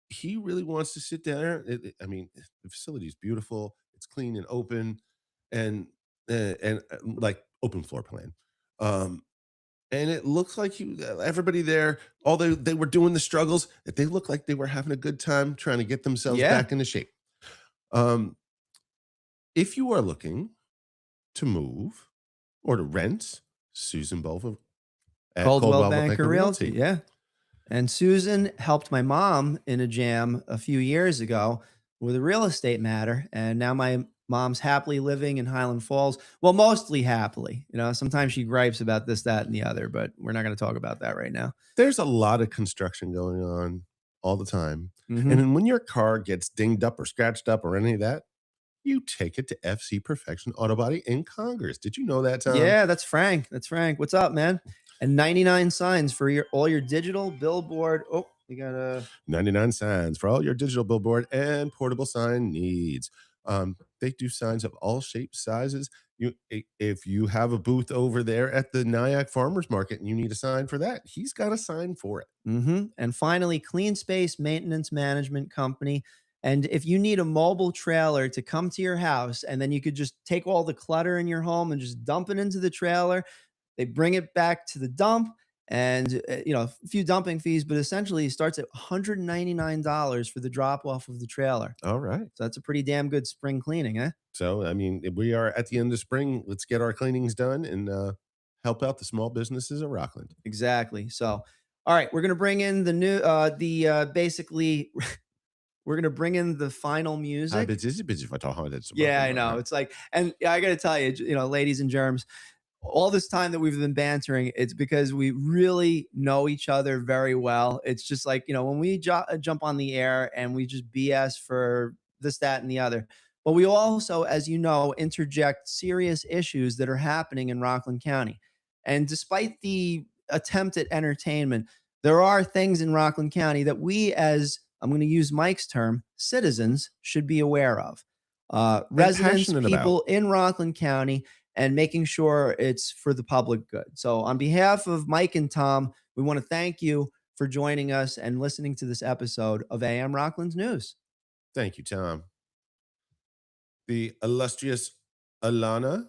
he really wants to sit there. The facility is beautiful. It's clean and open, and like open floor plan. And it looks like everybody there, although they were doing the struggles, they look like they were having a good time trying to get themselves back into shape. If you are looking to move or to rent, Susan Bova at
Coldwell Banker Realty. Yeah. And Susan helped my mom in a jam a few years ago with a real estate matter. And now my mom's happily living in Highland Falls. Well, mostly happily. You know, sometimes she gripes about this, that, and the other, but we're not going to talk about that right now.
There's a lot of construction going on all the time.
Mm-hmm.
And then when your car gets dinged up or scratched up or any of that, you take it to FC Perfection Auto Body in Congress. Did you know that, Tom?
Yeah, that's Frank. That's Frank. What's up, man? And 99 signs for all your digital billboard. Oh, we got
99 signs for all your digital billboard and portable sign needs. They do signs of all shapes, sizes. If you have a booth over there at the Nyack Farmers Market and you need a sign for that, he's got a sign for it.
And finally, Clean Space Maintenance Management Company. And if you need a mobile trailer to come to your house, and then you could just take all the clutter in your home and just dump it into the trailer, they bring it back to the dump, and a few dumping fees, but essentially it starts at $199 for the drop off of the trailer.
All right.
So that's a pretty damn good spring cleaning, eh?
So, I mean, we are at the end of spring. Let's get our cleanings done and help out the small businesses of Rockland.
Exactly. So, all right, we're gonna bring in the new, basically, we're gonna bring in the final music. Yeah, I know. It's like, and I got to tell you, ladies and germs, all this time that we've been bantering, it's because we really know each other very well. It's just like, when we jump on the air and we just BS for this, that, and the other. But we also, as you know, interject serious issues that are happening in Rockland County. And despite the attempt at entertainment, there are things in Rockland County that we, as I'm going to use Mike's term, citizens, should be aware of. Residents, people in Rockland County, and making sure it's for the public good. So on behalf of Mike and Tom, we want to thank you for joining us and listening to this episode of AM Rockland's News.
Thank you, Tom. The illustrious Alana.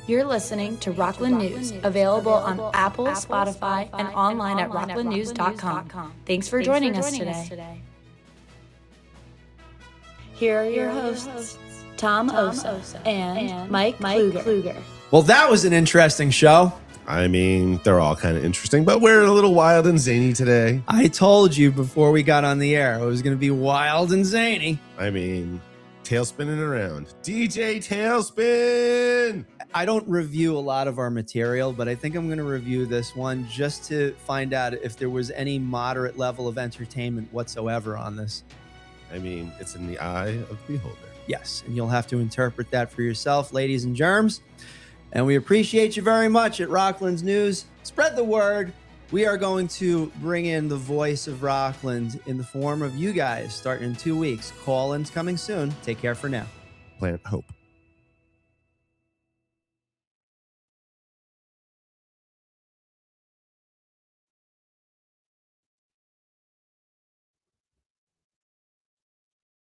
You're listening to Rockland News, available on Apple, Spotify, and online at rocklandnews.com. Thanks for joining us today. Here are your hosts, Tom Osa and Mike Kluger.
Well, that was an interesting show.
I mean, they're all kind of interesting, but we're a little wild and zany today.
I told you before we got on the air, it was going to be wild and zany.
I mean, tailspinning around. DJ Tailspin!
I don't review a lot of our material, but I think I'm going to review this one just to find out if there was any moderate level of entertainment whatsoever on this.
I mean, it's in the eye of the beholder.
Yes, and you'll have to interpret that for yourself, ladies and germs. And we appreciate you very much at Rockland's News. Spread the word. We are going to bring in the voice of Rockland in the form of you guys starting in 2 weeks. Call-ins coming soon. Take care for now.
Plant hope.